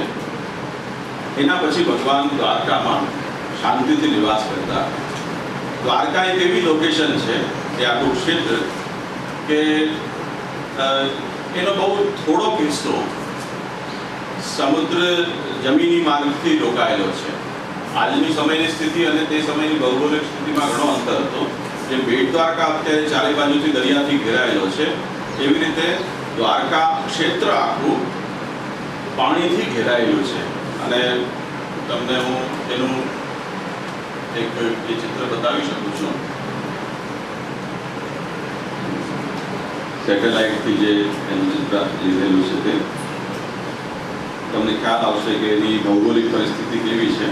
S1: એના પછી ભગવાન દ્વારકામાં શાંતિથી નિવાસ કરતા. દ્વારકા એક એવી લોકેશન છે કે આખું ક્ષેત્ર કે એનો બહુ થોડોક હિસ્સો સમુદ્ર જમીની માર્ગથી રોકાયેલો છે. આજની સમયની સ્થિતિ અને તે સમયની ભૌગોલિક સ્થિતિમાં ઘણો અંતર હતો. જે બેટ દ્વારકા અત્યારે ચારે બાજુથી દરિયાથી ઘેરાયેલો છે, એવી રીતે દ્વારકા ક્ષેત્ર આખું પાણીથી ઘેરાયેલું છે. અને તમને હું એનું એક એ ચિત્ર બતાવી શકું છું. સેટેલાઇટથી જે એનું ચિત્ર લીધેલું છે તે તમને ખ્યાલ આવશે કે એની ભૌગોલિક પરિસ્થિતિ કેવી છે.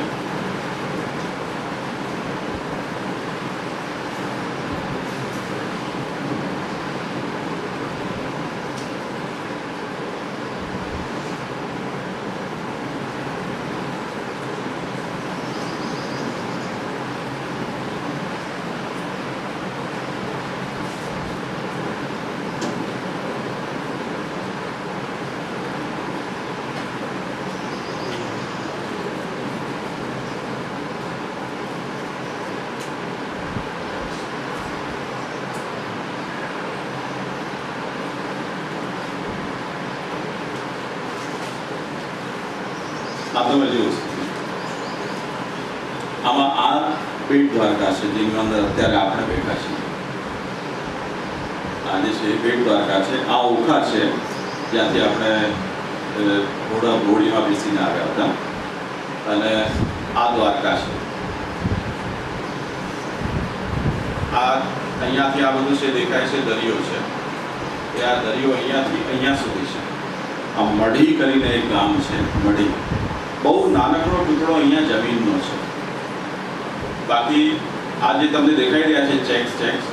S1: આ તમે જુઓ આમાં આ બેટ દ્વારકા છે જેની અંદર અત્યારે આપણે બેઠા છીએ. આ જે છે એ બેટ દ્વારકા છે. આ ઓખા છે જ્યાંથી આપણે ઘોડીમાં બેસીને આવ્યા હતા અને આ દ્વારકા છે. આ અહીંયાથી આ બધું છે દેખાય છે દરિયો છે એ આ દરિયો અહીંયાથી અહીંયા સુધી છે. આ મઢી કરીને એક ગામ છે. મઢી બહુ નાનકડો ટુકડો અહીંયા જમીનનો છે. બાકી આ જે તમને દેખાઈ રહ્યા છે ચેક્સ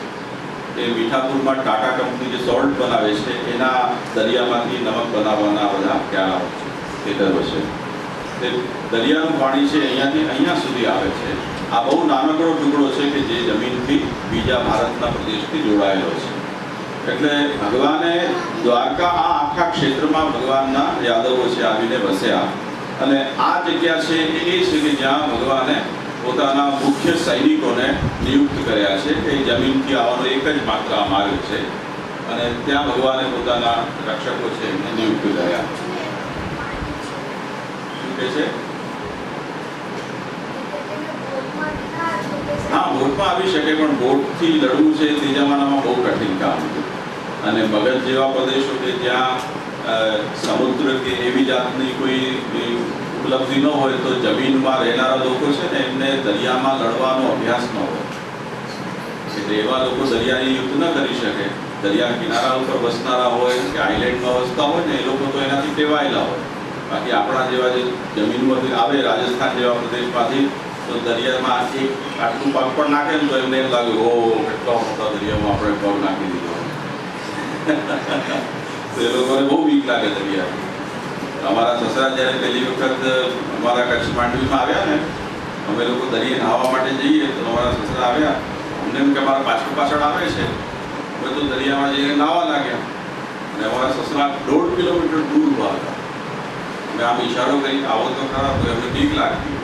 S1: એ મીઠાપુરમાં ટાટા કંપની જે સોલ્ટ બનાવે છે એના દરિયામાંથી નમક બનાવવાના બધા ક્યારાઓ છે ખેતરો છે. તે દરિયાનું પાણી છે અહીંયાથી અહીંયા સુધી આવે છે. આ બહુ નાનકડો ટુકડો છે કે જે જમીનથી બીજા ભારતના પ્રદેશથી જોડાયેલો છે. એટલે ભગવાને દ્વારકા આ આખા ક્ષેત્રમાં ભગવાનના યાદવો છે આવીને વસ્યા અને આ જગ્યા છે એ છે કે જ્યાં ભગવાને પોતાના મુખ્ય સૈનિકોને નિયુક્ત કર્યા છે કે જમીનથી આવવાનો એક જ માત્ર આ માર્ગ છે અને ત્યાં ભગવાને પોતાના રક્ષકો છે એમને નિયુક્ત કર્યા. શું કહે છે? હા, બોટમાં આવી શકે પણ બોટથી લડવું છે તે જમાનામાં બહુ કઠિન કામ હતું અને મગધ જેવા પ્રદેશો કે જ્યાં સમુદ્ર કે એવી જાતની કોઈ ઉપલબ્ધિ ન હોય તો જમીનમાં રહેનારા લોકો છે ને એમને દરિયામાં લડવાનો અભ્યાસ ન હોય એટલે એવા લોકો દરિયાની યુદ્ધ ન કરી શકે. દરિયા કિનારા ઉપર વસનારા હોય કે આઇલેન્ડમાં વસતા હોય ને એ લોકો તો એનાથી ટેવાયેલા હોય. બાકી આપણા જેવા જે જમીનમાંથી આવે રાજસ્થાન જેવા પ્રદેશમાંથી તો દરિયામાં એક આટલું પગ પણ નાખે ને તો એમને એમ લાગે ઓ કેટલો મોટા દરિયામાં આપણે પગ નાખી દીધો. તો એ લોકોને બહુ બીક લાગે દરિયા. અમારા સસરા જ્યારે પહેલી વખત અમારા કચ્છ માંડવીમાં આવ્યા ને અમે લોકો દરિયે નહાવા માટે જઈએ તો અમારા સસરા આવ્યા અમને એમ કે અમારા પાછળ આવે છે. અમે તો દરિયામાં જઈને નહાવા લાગ્યા અને અમારા સસરા 1.5 કિલોમીટર દૂર ઉભા હતા. અમે આમ ઈશારો કરી આવો તો ખરા તો એમને બીક લાગતી.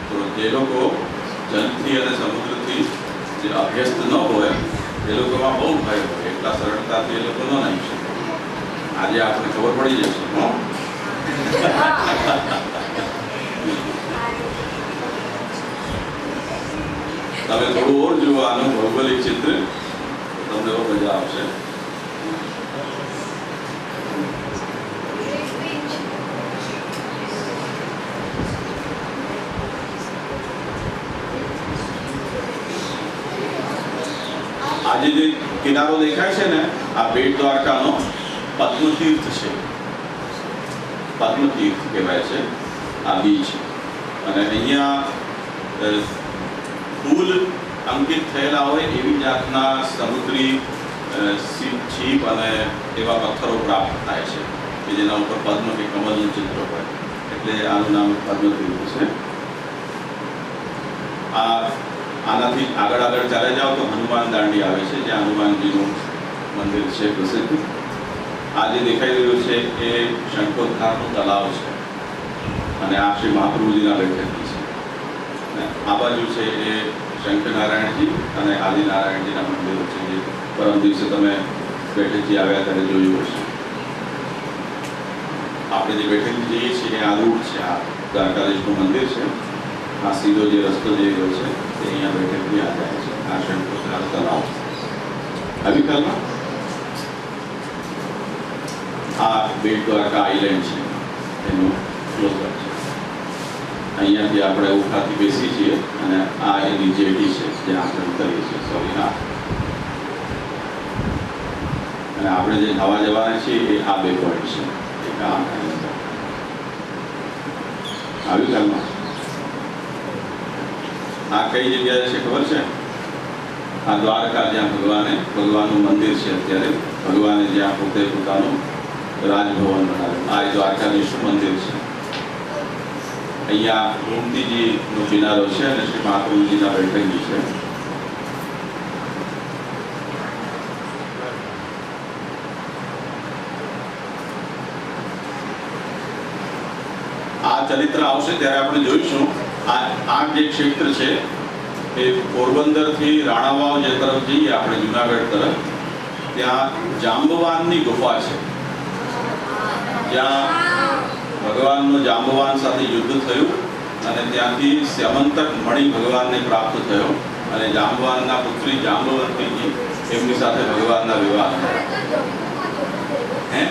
S1: તો જે લોકો જલથી અને સમુદ્રથી જે અભ્યસ્ત ન હોય એ લોકોમાં બહુ ભય હોય. એટલા સરળતાથી એ લોકો ન નાહી શકે. આજે આપણે ખબર પડી જશે. તમે થોડું ઓર જુઓ આનું ભૌગોલિક ચિત્ર તમને બહુ મજા આવશે. આજે જે કિનારો દેખાય છે ને આ બેટ દ્વારકાનો પદ્મતીર્થ છે. પદ્મતીર્થ કહેવાય છે આ બીચ અને અહીંયા ફૂલ અંકિત થયેલા હોય એવી જાતના સમુદ્રી છીપ અને એવા પથ્થરો પ્રાપ્ત થાય છે કે જેના ઉપર પદ્મ કે કમલનું ચિત્ર હોય એટલે આનું નામ પદ્મતીર્થ છે. આનાથી આગળ ચાલે જાઓ તો હનુમાન દાંડી આવે છે જ્યાં હનુમાનજીનું મંદિર છે પ્રસિદ્ધ. આ જે દેખાઈ રહ્યું છે એ શંખોદ્ધારનું તલાવ છે અને આ શ્રી મહાપ્રભુજીના બેઠકની છે. આ બાજુ છે એ શંખનારાયણજી અને આદિનારાયણજીના મંદિરો છે જે પરમ દિવસે તમે બેઠકજી આવ્યા ત્યારે જોયું હશે. આપણે જે બેઠકજી જઈએ છીએ આ રૂટ છે. આ દ્વારકાધીશનું મંદિર છે. આ સીધો જે રસ્તો જઈ રહ્યો છે તે અહીંયા બેઠકજી આ જાય છે. આ શંખોદ્ધાર તલાવ આવી ખ્યાલમાં આ બેટ દ્વારકા આઈલેન્ડ છે એનું ક્લોઝર છે અહીંયાથી આપણે ઉઠાથી બેસી છીએ અને આ એની જેટી છે જે આપણે ઉતરીએ છીએ સોરી હા અને આપણે જે નવા જવાના છીએ એ આ 2 પોઈન્ટ છે એક આ આવી કાલમાં આ કઈ જગ્યાએ છે ખબર છે? આ દ્વારકા જ્યાં ભગવાનનું મંદિર છે અત્યારે ભગવાને જ્યાં પોતે પોતાનું રાજભવન બનાવ્યું આ દ્વારકાધીશનું મંદિર છે. અહીંયા ગોમતીજીનો કિનારો છે અને શ્રી મહાપ્રભુજીના બેઠકજી છે. આ ચરિત્ર આવશે ત્યારે આપણે જોઈશું. આ જે ક્ષેત્ર છે એ પોરબંદરથી રાણાવાવ જે તરફ જઈએ આપણે જુનાગઢ તરફ ત્યાં જાંબવાનની ગુફા છે જ્યાં ભગવાનનો જાંબવાન સાથે યુદ્ધ થયું અને ત્યાંથી સ્યમંતક મણિ ભગવાનને પ્રાપ્ત થયો અને જાંબવાનના પુત્રી જાંબવંતીજી એમની સાથે ભગવાનના વિવાહ થયા. હે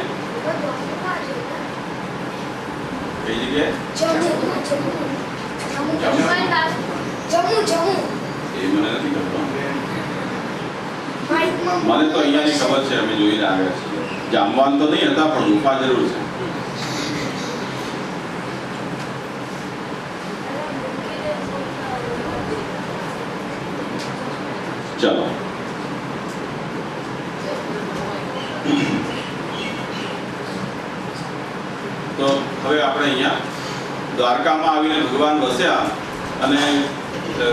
S1: કઈ જગ્યાએ? એ મને નથી ખબર. મને તો અહીંયાની ખબર છે, અમે જોઈને આવ્યા છીએ. જામવાન તો નહીં હતા પણ ગુફા જરૂર છે. ચલો તો હવે આપણે અહીંયા દ્વારકામાં આવીને ભગવાન વસ્યા અને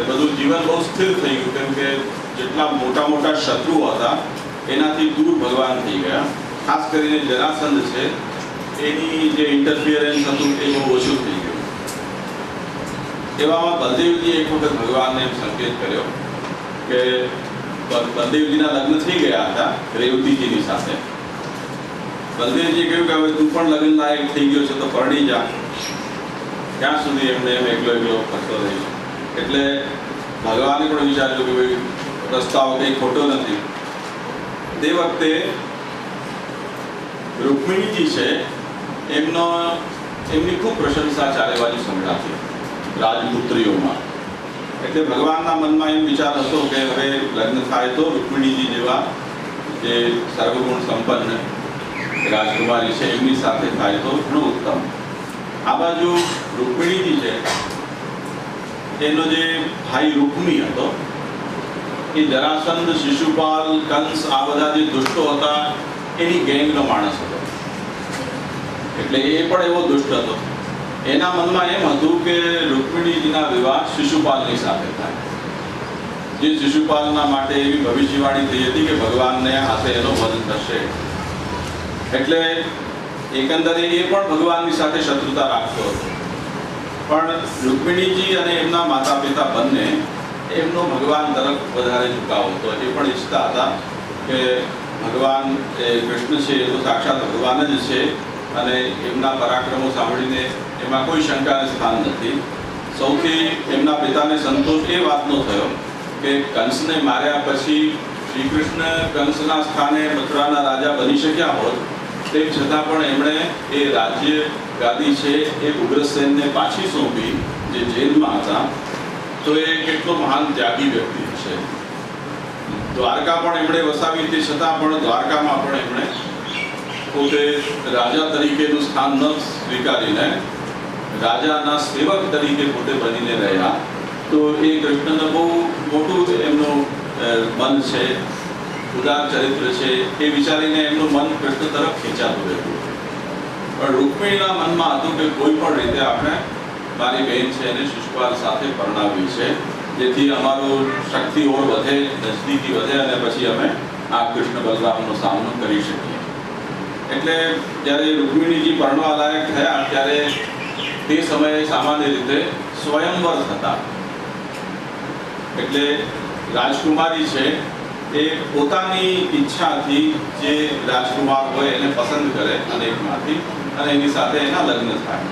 S1: બધું જીવન બહુ સ્થિર થઈ ગયું કેમ કે જેટલા મોટા મોટા શત્રુઓ હતા એનાથી દૂર ભગવાન થઈ ગયા. ખાસ કરીને જરાસંધ છે એની જે ઇન્ટરફિયરન્સ હતું એ બહુ ઓછું થઈ ગયું. એવામાં બલદેવજીએ એક વખત ભગવાનને એમ સંકેત કર્યો કે બલદેવજીના લગ્ન થઈ ગયા હતા રેવતીજીની સાથે. બલદેવજીએ કહ્યું કે હવે તું પણ લગ્ન લાયક થઈ ગયો છે તો પરણી જા. ક્યાં સુધી એમને એમ એકલો ફરતો રહીશ. એટલે ભગવાને પણ વિચાર્યું કે ભાઈ રસ્તાઓ કંઈ ખોટો નથી. તે વખતે રૂકમિણીજી છે એમની ખૂબ પ્રશંસા ચારે બાજુ સંભળાતી રાજપુત્રીઓમાં. એટલે ભગવાનના મનમાં એમ વિચાર હતો કે હવે લગ્ન થાય તો રૂકમિણીજી જેવા જે સર્વગુણ સંપન્ન રાજકુમારી છે એમની સાથે થાય તો ઘણું ઉત્તમ. આ બાજુ રૂકમિણીજી છે એનો જે ભાઈ રૂકમી હતો એ જરાસંધ, શિશુપાલ, કંસ આ બધા જે દુષ્ટો હતા એની ગેંગનો માણસ હતો. એટલે એ પણ એવો દુષ્ટ હતો. એના મનમાં એમ હતું કે રૂકમિણીજીના વિવાહ શિશુપાલની સાથે થાય. જે શિશુપાલના માટે એવી ભવિષ્યવાણી થઈ હતી કે ભગવાનને હાથે એનો વધ થશે. એટલે એકંદરે એ પણ ભગવાનની સાથે શત્રુતા રાખતો હતો. પણ રૂકમિણીજી અને એમના માતા પિતા બંને એમનો ભગવાન તરફ વધારે ઝુકાવ હતો. એ પણ ઈચ્છતા હતા કે ભગવાન એ કૃષ્ણ છે એ તો સાક્ષાત ભગવાન જ છે અને એમના પરાક્રમો સાંભળીને એમાં કોઈ શંકાને સ્થાન નથી. સૌથી એમના પિતાને સંતોષ એ વાતનો થયો કે કંસને માર્યા પછી શ્રી કૃષ્ણ કંસના સ્થાને મથુરાના રાજા બની શક્યા હોત તેમ છતાં પણ એમણે એ રાજ્ય ગાદી છે એ ઉગ્રસેનને પાછી સોંપી જે જેલમાં હતા. તો એ કેટલો મહાન ત્યાગી વ્યક્તિ છે. દ્વારકા પણ એમણે વસાવી તે છતાં પણ દ્વારકામાં પણ એમણે પોતે રાજા તરીકેનું સ્થાન ન સ્વીકારીને રાજાના સેવક તરીકે પોતે બનીને રહ્યા. તો એ કૃષ્ણને બહુ મોટું એમનું મન છે, ઉદાર ચરિત્ર છે એ વિચારીને એમનું મન કૃષ્ણ તરફ ખેંચાતું રહેતું. પણ રૂકમિણીના મનમાં હતું કે કોઈ પણ રીતે આપણે મારી બહેન છે એને શિશુપાલ સાથે પરણાવવી છે જેથી અમારું શક્તિ ઓર વધે, નજદીકી વધે અને પછી અમે આ કૃષ્ણ બલરામનો સામનો કરી શકીએ. એટલે જ્યારે રૂકમિણીજી પરણવા લાયક થયા ત્યારે તે સમયે સામાન્ય રીતે સ્વયંવર થતા. એટલે રાજકુમારી છે એ પોતાની ઈચ્છાથી જે રાજકુમાર હોય એને પસંદ કરે અનેકમાંથી અને એની સાથે એના લગ્ન થાય.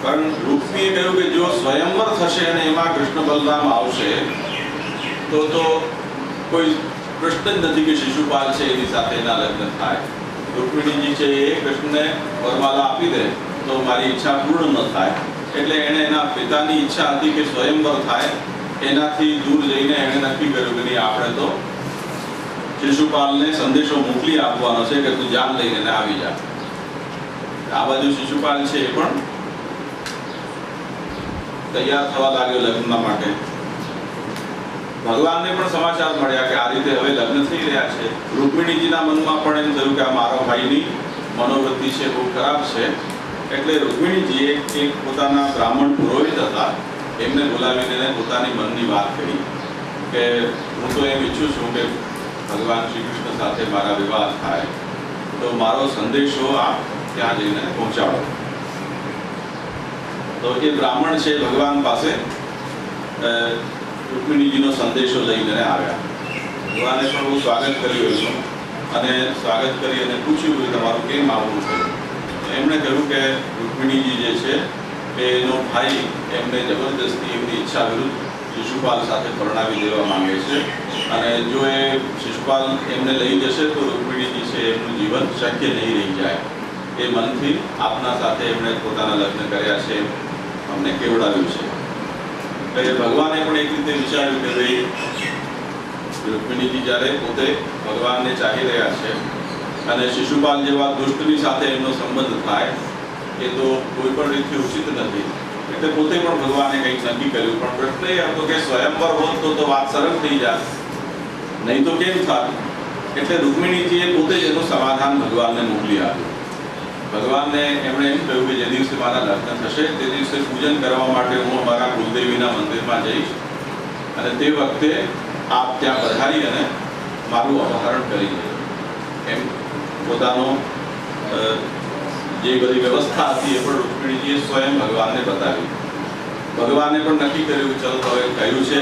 S1: પણ રૂકમીએ કહ્યું કે જો સ્વયંવર થશે અને એમાં કૃષ્ણ બલરામ આવશે તો કોઈ પ્રશ્ન જ નથી કે શિશુપાલ છે એની સાથે એના લગ્ન થાય. રૂકમિણીજી છે એ કૃષ્ણને વરમાલા આપી દે તો મારી ઈચ્છા પૂર્ણ ન થાય એટલે એણે એના પિતાની ઈચ્છા હતી કે સ્વયંવર થાય, એનાથી દૂર જઈને એણે નક્કી કર્યું કે નહીં, આપણે તો શિશુપાલને સંદેશો મોકલી આપવાનો છે કે તું જાન લઈને આવી જા. આ બાજુ શિશુપાલ છે એ પણ તૈયાર થવા લાગ્યો લગ્નના માટે. ભગવાનને પણ સમાચાર મળ્યા કે આ રીતે હવે લગ્ન થઈ રહ્યા છે. રૂકમિણીજીના મનમાં પણ એમ થયું કે આ મારા ભાઈની મનોવૃત્તિ છે બહુ ખરાબ છે. એટલે રૂકમિણીજીએ એક પોતાના બ્રાહ્મણ પુરોહિત હતા, એમને બોલાવીને પોતાની મનની વાત કરી કે હું તો એમ ઈચ્છું છું કે ભગવાન શ્રી કૃષ્ણ સાથે મારા વિવાહ થાય, તો મારો સંદેશો આપ ત્યાં જઈને પહોંચાડો. તો એ બ્રાહ્મણ છે ભગવાન પાસે રૂકમિણીજીનો સંદેશો લઈને આવ્યા. ભગવાને પણ બહુ સ્વાગત કર્યું હતું અને સ્વાગત કરી અને પૂછ્યું કે તમારું કેમ આવવું થયું. એમણે કહ્યું કે રૂકમિણીજી જે છે એનો ભાઈ એમને જબરદસ્તી એમની ઈચ્છા વિરુદ્ધ શિશુપાલ સાથે પરણાવી દેવા માંગે છે, અને જો એ શિશુપાલ એમને લઈ જશે તો રૂકમિણીજી છે એમનું જીવન શક્ય નહીં રહી જાય. એ મનથી આપના સાથે એમણે પોતાના લગ્ન કર્યા છે, અમને કેવડાવ્યું છે. એટલે ભગવાને પણ એક રીતે વિચાર્યું કે ભાઈ રૂકમિણીજી જ્યારે પોતે ભગવાનને ચાહી રહ્યા છે અને શિશુપાલ જેવા દુષ્ટની સાથે એમનો સંબંધ થાય એ તો કોઈ પણ રીતે ઉચિત નથી. એટલે પોતે પણ ભગવાને કંઈક નક્કી કર્યું. પણ પ્રશ્ન એ હતો કે સ્વયંવર હોત તો વાત સરળ થઈ જાય, નહીં તો કેમ થાય. એટલે રૂકમિણીજીએ પોતે જ એનું સમાધાન ભગવાનને મોકલી આપ્યું. ભગવાનને એમણે એમ કહ્યું કે જે દિવસે મારા લગ્ન થશે તે દિવસે પૂજન કરવા માટે હું અમારા કુલદેવીના મંદિરમાં જઈશ, અને તે વખતે આપ ત્યાં પધારી અને મારું અપહરણ કરી દેજો. એમ પોતાનો જે બધી વ્યવસ્થા હતી એ પણ રૂકમિણીજીએ સ્વયં ભગવાનને બતાવી. ભગવાને પણ નક્કી કર્યું ચલો હવે કહ્યું છે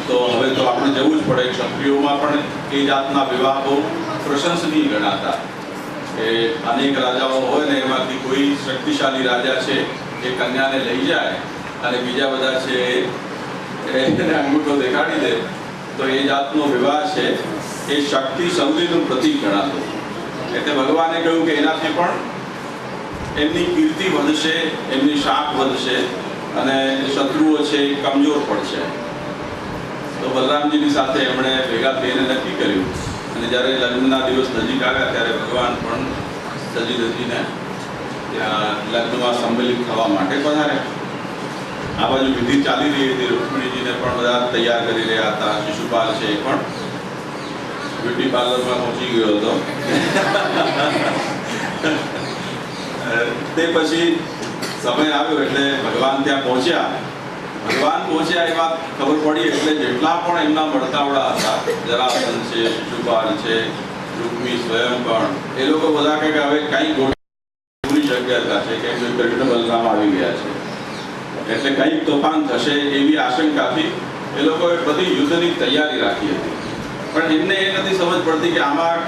S1: તો હવે તો આપણે જવું જ પડે. ક્ષત્રિયોમાં પણ એ જાતના વિવાહ બહુ પ્રશંસનીય ગણાતા. એ અનેક રાજાઓ હોય ને એમાંથી કોઈ શક્તિશાળી રાજા છે એ કન્યાને લઈ જાય અને બીજા બધા છે એને અંગૂઠો દેખાડી દે, તો એ જાતનો વિવાહ છે એ શક્તિ સંધિનું પ્રતીક ગણાતો. એટલે ભગવાને કહ્યું કે એનાથી પણ એમની કીર્તિ વધશે, એમની શાખ વધશે અને શત્રુઓ છે એ કમજોર પડશે. તો બલરામજીની સાથે એમણે ભેગા થઈને નક્કી કર્યું. અને જ્યારે લગ્નના દિવસ નજીક આવ્યા ત્યારે ભગવાન પણ સજી ધજીને ત્યાં લગ્નમાં સંમેલિત થવા માટે પધાર્યા. આ બાજુ વિધિ ચાલી રહી હતી. રૂકમિણીજીને પણ બધા તૈયાર કરી રહ્યા હતા. શિશુપાલ છે એ પણ બ્યુટી પાર્લરમાં પહોંચી ગયો હતો. તે પછી સમય આવ્યો એટલે ભગવાન ત્યાં પહોંચ્યા. ભગવાન પહોંચ્યા એ વાત ખબર પડી એટલે જેટલા પણ એમના મળતાવડા હતા, જરાસંઘ છે, શિશુપાલ છે, રૂકમી સ્વયં પણ, એ લોકો બધા કહે કે હવે કંઈ ગોઠવણી શક્યતા છે કે કૃષ્ણ બલરામ આવી ગયા છે એટલે કંઈક તોફાન થશે એવી આશંકાથી એ લોકોએ બધી યુદ્ધની તૈયારી રાખી હતી. પણ એમને એ નથી સમજ પડતી કે આમાં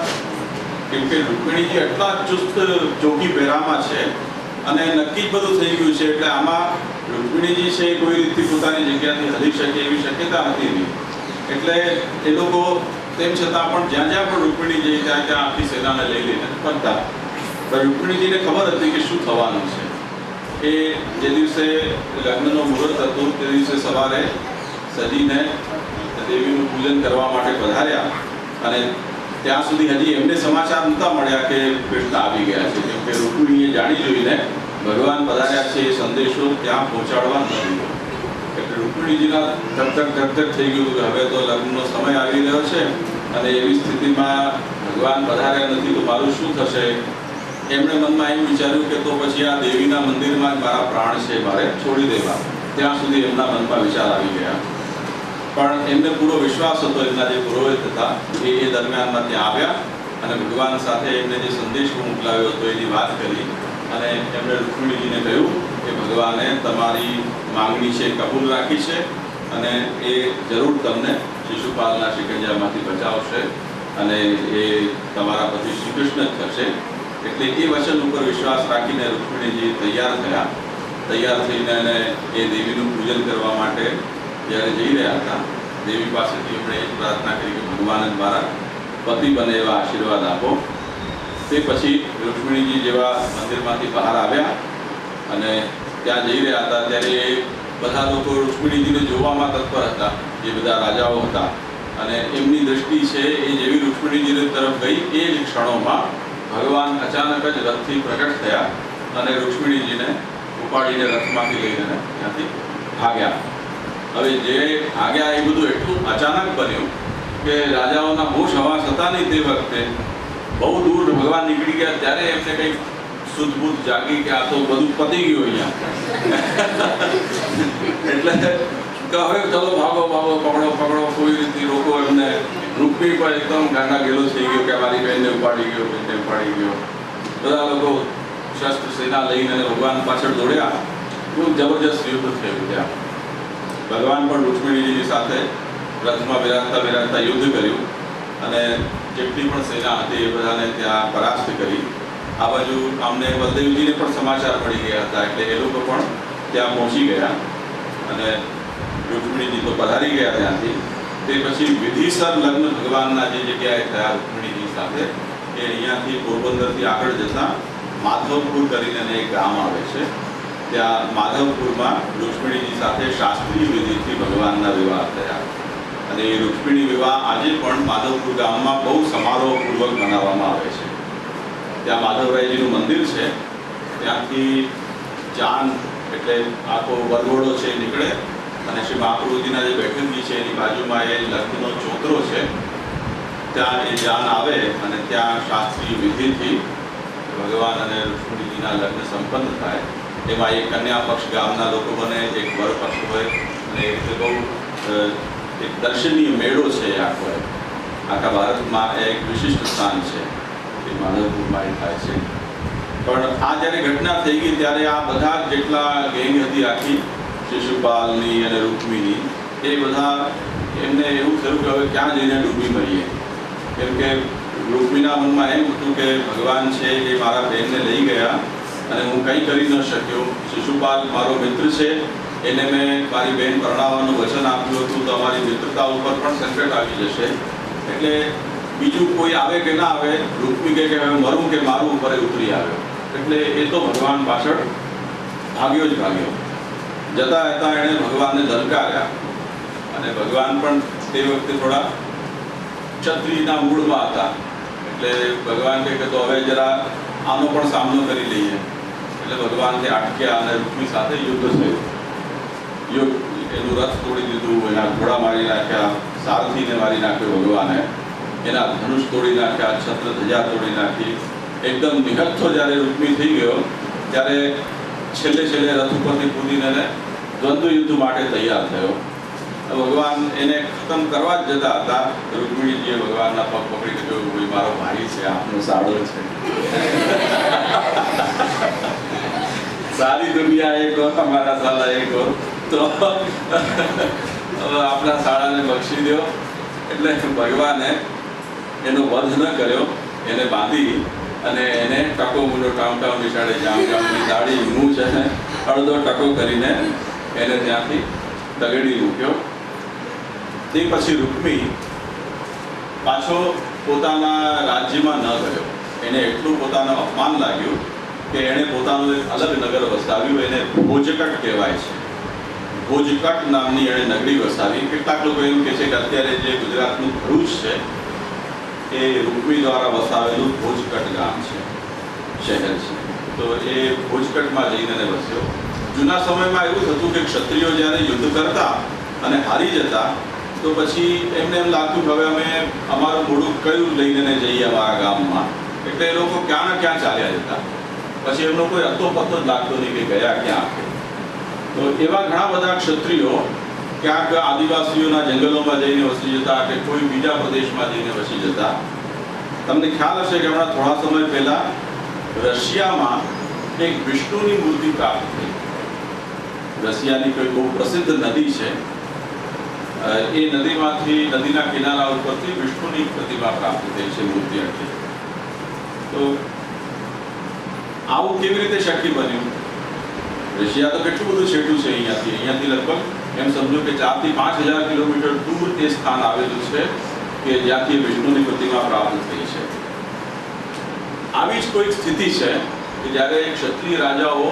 S1: કેમ કે રૂકમિણીજી એટલા ચુસ્ત ચોકી પહેરામાં છે અને નક્કી જ બધું થઈ ગયું છે, એટલે આમાં રૂકમિણીજી છે કોઈ રીતથી પોતાની જગ્યાથી હલી શકે એવી શક્યતા હતી નહીં. એટલે એ લોકો તેમ છતાં પણ જ્યાં જ્યાં પણ રૂકમિણીજી ત્યાં ત્યાં આખી સેનાને લઈ લઈને ફરતા. પણ રૂકમિણીજીને ખબર હતી કે શું થવાનું છે. એ જે દિવસે લગ્નનો મુહૂર્ત હતું તે દિવસે સવારે સજીને દેવીનું પૂજન કરવા માટે પધાર્યા અને ત્યાં સુધી હજી એમને સમાચાર નહોતા મળ્યા કે કૃષ્ણ આવી ગયા છે. કેમ કે રૂકમિણીએ જાણી જોઈને ભગવાન પધાર્યા છે એ સંદેશો ત્યાં પહોંચાડવા નથી. એટલે રૂકમિણીજીના ધક થઈ ગયું કે હવે તો લગ્નનો સમય આવી રહ્યો છે અને એવી સ્થિતિમાં ભગવાન પધાર્યા નથી તો મારું શું થશે. એમણે મનમાં એમ વિચાર્યું કે તો પછી આ દેવીના મંદિરમાં જ મારા પ્રાણ છે મારે છોડી દેવા. ત્યાં સુધી એમના મનમાં વિચાર આવી ગયા. પણ એમને પૂરો વિશ્વાસ હતો. એમના જે પુરોહિત હતા એ દરમિયાનમાં ત્યાં આવ્યા અને ભગવાન સાથે એમને જે સંદેશ મોકલાવ્યો હતો એની વાત કરી અને એમણે રૂકમિણીજીને કહ્યું કે ભગવાને તમારી માંગણી છે કબૂલ રાખી છે અને એ જરૂર તમને શિશુપાલના શિકંજામાંથી બચાવશે અને એ તમારા પતિ શ્રી કૃષ્ણ જ થશે. એટલે એ વચન ઉપર વિશ્વાસ રાખીને રૂકમિણીજી તૈયાર થયા. તૈયાર થઈને એને એ દેવીનું પૂજન કરવા માટે જ્યારે જઈ રહ્યા હતા દેવી પાસેથી એમણે એ પ્રાર્થના કરી કે ભગવાન દ્વારા પતિ બને એવા આશીર્વાદ આપો. તે પછી રૂકમિણીજી જેવા મંદિરમાંથી બહાર આવ્યા અને ત્યાં જઈ રહ્યા હતા ત્યારે બધા લોકો રૂક્મિણીજીને જોવામાં તત્પર હતા, જે બધા રાજાઓ હતા, અને એમની દૃષ્ટિ છે એ જેવી રૂક્મિણીજીને તરફ ગઈ એ જ ક્ષણોમાં ભગવાન અચાનક જ રથથી પ્રગટ થયા અને રૂક્મિણીજીને ઉપાડીને રથમાંથી લઈને ત્યાંથી ભાગ્યા. હવે જે ભાગ્યા એ બધું એટલું અચાનક બન્યું કે રાજાઓના હોશ હવાસ હતા નહીં તે વખતે. બહુ દૂર ભગવાન નીકળી ગયા ત્યારે એમને કંઈક સુધબુધ જાગી કે આ તો બધું પતી ગયું અહીંયા. એટલે કે હવે ચલો ભાગો ભાગો, પકડો પકડો, કોઈ રીતે રોકો એમને. રૂકમી પર એકદમ ગાંડા ગેલો થઈ ગયો કે મારી બહેનને ઉપાડી ગયો, બેનને ઉપાડી ગયો. બધા લોકો શસ્ત્ર સેના લઈને ભગવાન પાછળ દોડ્યા. બહુ જબરજસ્ત યુદ્ધ થયું ત્યાં. ભગવાન પણ રૂક્મિણીજીની સાથે રથમાં બિરાજતા બિરાજતા યુદ્ધ કર્યું અને જેટલી પણ સેના હતી એ બધાને ત્યાં પરાસ્ત કરી. આ બાજુ અમને બલદેવજીને પણ સમાચાર મળી ગયા હતા, એટલે એ લોકો પણ ત્યાં પહોંચી ગયા અને રૂક્મિણીજી તો પધારી ગયા ત્યાંથી. તે પછી વિધિસર લગ્ન ભગવાનના જે જગ્યાએ થયા રૂક્મિણીજી સાથે, એ અહીંયાથી પોરબંદરથી આગળ જતાં માધવપુર કરીને એક ગામ આવે છે. ત્યાં માધવપુરમાં રૂક્મિણીજી સાથે શાસ્ત્રીય વિધિથી ભગવાનના વિવાહ થયા. અને એ રૂક્મિણી વિવાહ આજે પણ માધવપુર ગામમાં બહુ સમારોહપૂર્વક મનાવવામાં આવે છે. ત્યાં માધવરાયજીનું મંદિર છે, ત્યાંથી જાન એટલે આખો વરઘોડો છે નીકળે અને શ્રી મહાપ્રભુજીના જે બેઠકજી છે એની બાજુમાં એ લગ્નનો ચોતરો છે, ત્યાં એ જાન આવે અને ત્યાં શાસ્ત્રીય વિધિથી ભગવાન અને રૂક્મિણીજીના લગ્ન સંપન્ન થાય. એમાં એક કન્યા પક્ષ ગામના લોકો બને, એક વર પક્ષ હોય, અને એ રીતે બહુ એક દર્શનીય મેળો છે આખો. આખા ભારતમાં એક વિશિષ્ટ સ્થાન છે એ માધવપુરમાં એ થાય છે. પણ આ જ્યારે ઘટના થઈ ગઈ ત્યારે આ બધા જેટલા ગેંગ હતી આખી, શિશુપાલની અને રૂક્મિણી, એ બધા એમને એવું થયું કે હવે ક્યાં જઈને ડૂબી મરીએ. કેમ કે રૂક્મિણીના મનમાં એમ હતું કે ભગવાન છે એ મારા બહેનને લઈ ગયા અને હું કંઈ કરી ન શક્યો. શિશુપાલ મારો મિત્ર છે, એને મેં મારી બહેન પરણાવવાનું વચન આપ્યું હતું, તો અમારી મિત્રતા ઉપર પણ સંકટ આવી જશે. એટલે બીજું કોઈ આવે કે ના આવે, રૂક્મી કે હવે મરું કે મારું ઉપર ઉતરી આવ્યો. એટલે એ તો ભગવાન પાછળ ભાગ્યો જ ભાગ્યો. જતા હતા એણે ભગવાનને ધલકાર્યા અને ભગવાન પણ તે વખતે થોડા ક્ષત્રિયના મૂળમાં હતા. એટલે ભગવાન કહે કે તો હવે જરા આનો પણ સામનો કરી લઈએ. એટલે ભગવાનથી અટક્યા અને રૂક્મી સાથે યુદ્ધ થયું. એનું રથ તોડી દીધું, એના ઘોડા મારી નાખ્યા, સારથીને મારી નાખ્યો ભગવાને, એના ધનુષ તોડી નાખ્યા, છત્ર ધજા તોડી નાખી. એકદમ નિહત્થો જ્યારે રૂક્મી થઈ ગયો ત્યારે છેલ્લે રથ ઉપરથી કૂદીને દ્વંદ્વ યુદ્ધ માટે તૈયાર થયો. ભગવાન એને ખતમ કરવા જ જતા હતા. રૂક્મિણીજીએ ભગવાનના પગ પકડી કહ્યું, ભાઈ મારો ભાઈ છે, આપનો સાડો છે. સારી દુનિયા એક ઓર, અમારા સાલા એક ઓર, તો હવે આપણા શાળાને બક્ષી દો. એટલે ભગવાને એનો વધ ન કર્યો, એને બાંધી અને એને ટકો મૂંડો ટાઉન નિશાળે જામની દાઢી મૂં છે ને અડધો ટકો કરીને એને ત્યાંથી તગડી મૂક્યો. તે પછી રૂક્મી પાછો પોતાના રાજ્યમાં ન ગયો. એને એટલું પોતાનું અપમાન લાગ્યું કે એણે પોતાનું એક અલગ નગર વસાવ્યું. એને ભોજકટ કહેવાય છે. ભોજકટ નામની એણે નગરી વસાવી. કેટલાક લોકો એવું કહે છે કે અત્યારે જે ગુજરાતનું ભરૂચ છે એ રૂક્મી દ્વારા વસાવેલું ભોજકટ ગામ છે, શહેર છે. તો એ ભોજકટમાં જઈને વસ્યો. જૂના સમયમાં એવું થતું કે ક્ષત્રિયો જ્યારે યુદ્ધ કરતા અને હારી જતા તો પછી એમને એમ લાગતું કે હવે અમે અમારું મોઢું કયું લઈને જઈએ અમારા ગામમાં. એટલે એ લોકો ક્યાં ને ક્યાં ચાલ્યા જતા. પછી એમનો કોઈ અતો પતો જ લાગતો નહીં કે ગયા ક્યાં. તો એવા ઘણા બધા ક્ષત્રિયો ક્યાંક આદિવાસીઓના જંગલોમાં જઈને વસી જતા કે કોઈ બીજા પ્રદેશમાં જઈને વસી જતા. તમને ખ્યાલ હશે કે હમણાં થોડા સમય પહેલા રશિયામાં એક વિષ્ણુની મૂર્તિ પ્રાપ્ત થઈ. રશિયાની કોઈ બહુ પ્રસિદ્ધ નદી છે, એ નદીમાંથી નદીના કિનારા ઉપરથી વિષ્ણુની પ્રતિમા પ્રાપ્ત થઈ છે, મૂર્તિ હતી. તો આવું કેવી રીતે શક્ય બન્યું? રશિયા તો કેટલું બધું છેટું છે અહીંયાથી લગભગ એમ સમજો કે 4 થી 5,000 કિલોમીટર દૂર એ સ્થાન આવેલું છે કે જ્યાંથી વિષ્ણુની પ્રતિમા પ્રાપ્ત થઈ છે. આવી જ કોઈક સ્થિતિ છે કે જ્યારે ક્ષત્રિય રાજાઓ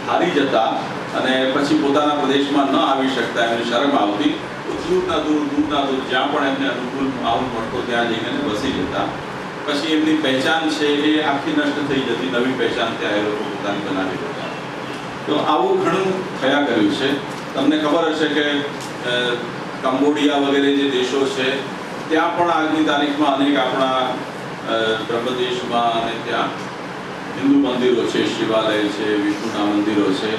S1: હારી જતા અને પછી પોતાના પ્રદેશમાં ન આવી શકતા, એમને શરમ આવતી, તો દૂરના દૂર જ્યાં પણ એમને અનુકૂળ માહોલ મળતો ત્યાં જઈને બસી જતા. પછી એમની પહેચાન છે એ આખી નષ્ટ થઈ જતી, નવી પહેચાન ત્યાં એ લોકો પોતાની બનાવી દેતા. તો આવું ઘણું થયા કર્યું છે. તમને ખબર હશે કે કંબોડિયા વગેરે જે દેશો છે ત્યાં પણ આજની તારીખમાં અનેક આપણા બ્રહ્મદેશમાં અને ત્યાં હિન્દુ મંદિરો છે, શિવાલય છે, વિષ્ણુના મંદિરો છે.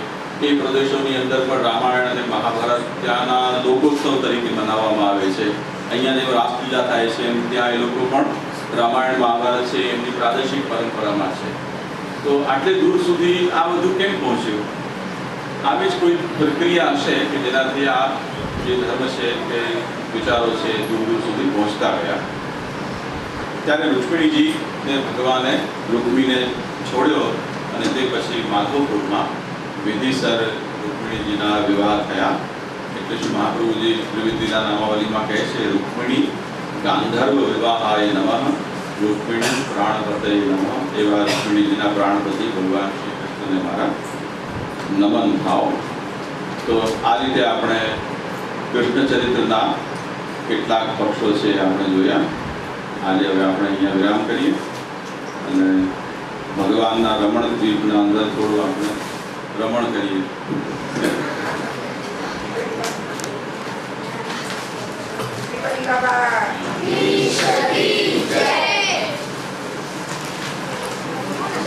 S1: એ પ્રદેશોની અંદર પણ રામાયણ અને મહાભારત ત્યાંના લોકોત્સવ તરીકે મનાવવામાં આવે છે. અહીંયા જેમ રાસલીલા થાય છે એમ ત્યાં એ લોકો પણ રામાયણ મહાભારત છે એમની પ્રાદેશિક પરંપરામાં છે. તો આટલે દૂર સુધી આ બધું કેમ પહોંચ્યું? આવી જ કોઈ પ્રક્રિયા હશે કે જેનાથી આ જે ધર્મ છે કે વિચારો છે દૂર દૂર સુધી પહોંચતા ગયા. ત્યારે રૂક્મિણીજીને ભગવાને રૂક્મીને છોડ્યો અને તે પછી માધવપુરમાં વિધિસર રૂક્મિણીજીના વિવાહ થયા. એટલે શું મહાપ્રભુજી ત્રિવિધિના નામાવલીમાં કહે છે, રૂક્મિણી ગાંધર્વ વિવાહાય નમઃ, રૂક્મિણી પ્રાણપતય નમઃ. એવા રૂક્મિણીજીના પ્રાણપતિ ભગવાન શ્રી કૃષ્ણને મારા નમન ભાવ. તો આ રીતે આપણે કૃષ્ણ ચરિત્રના કેટલાક પક્ષો છે આપણે જોયા. આજે હવે આપણે અહીંયા વિરામ કરીએ અને ભગવાનના રમણ દ્વીપના અંદર થોડું આપણે રમણ કરીએ.
S2: બાબા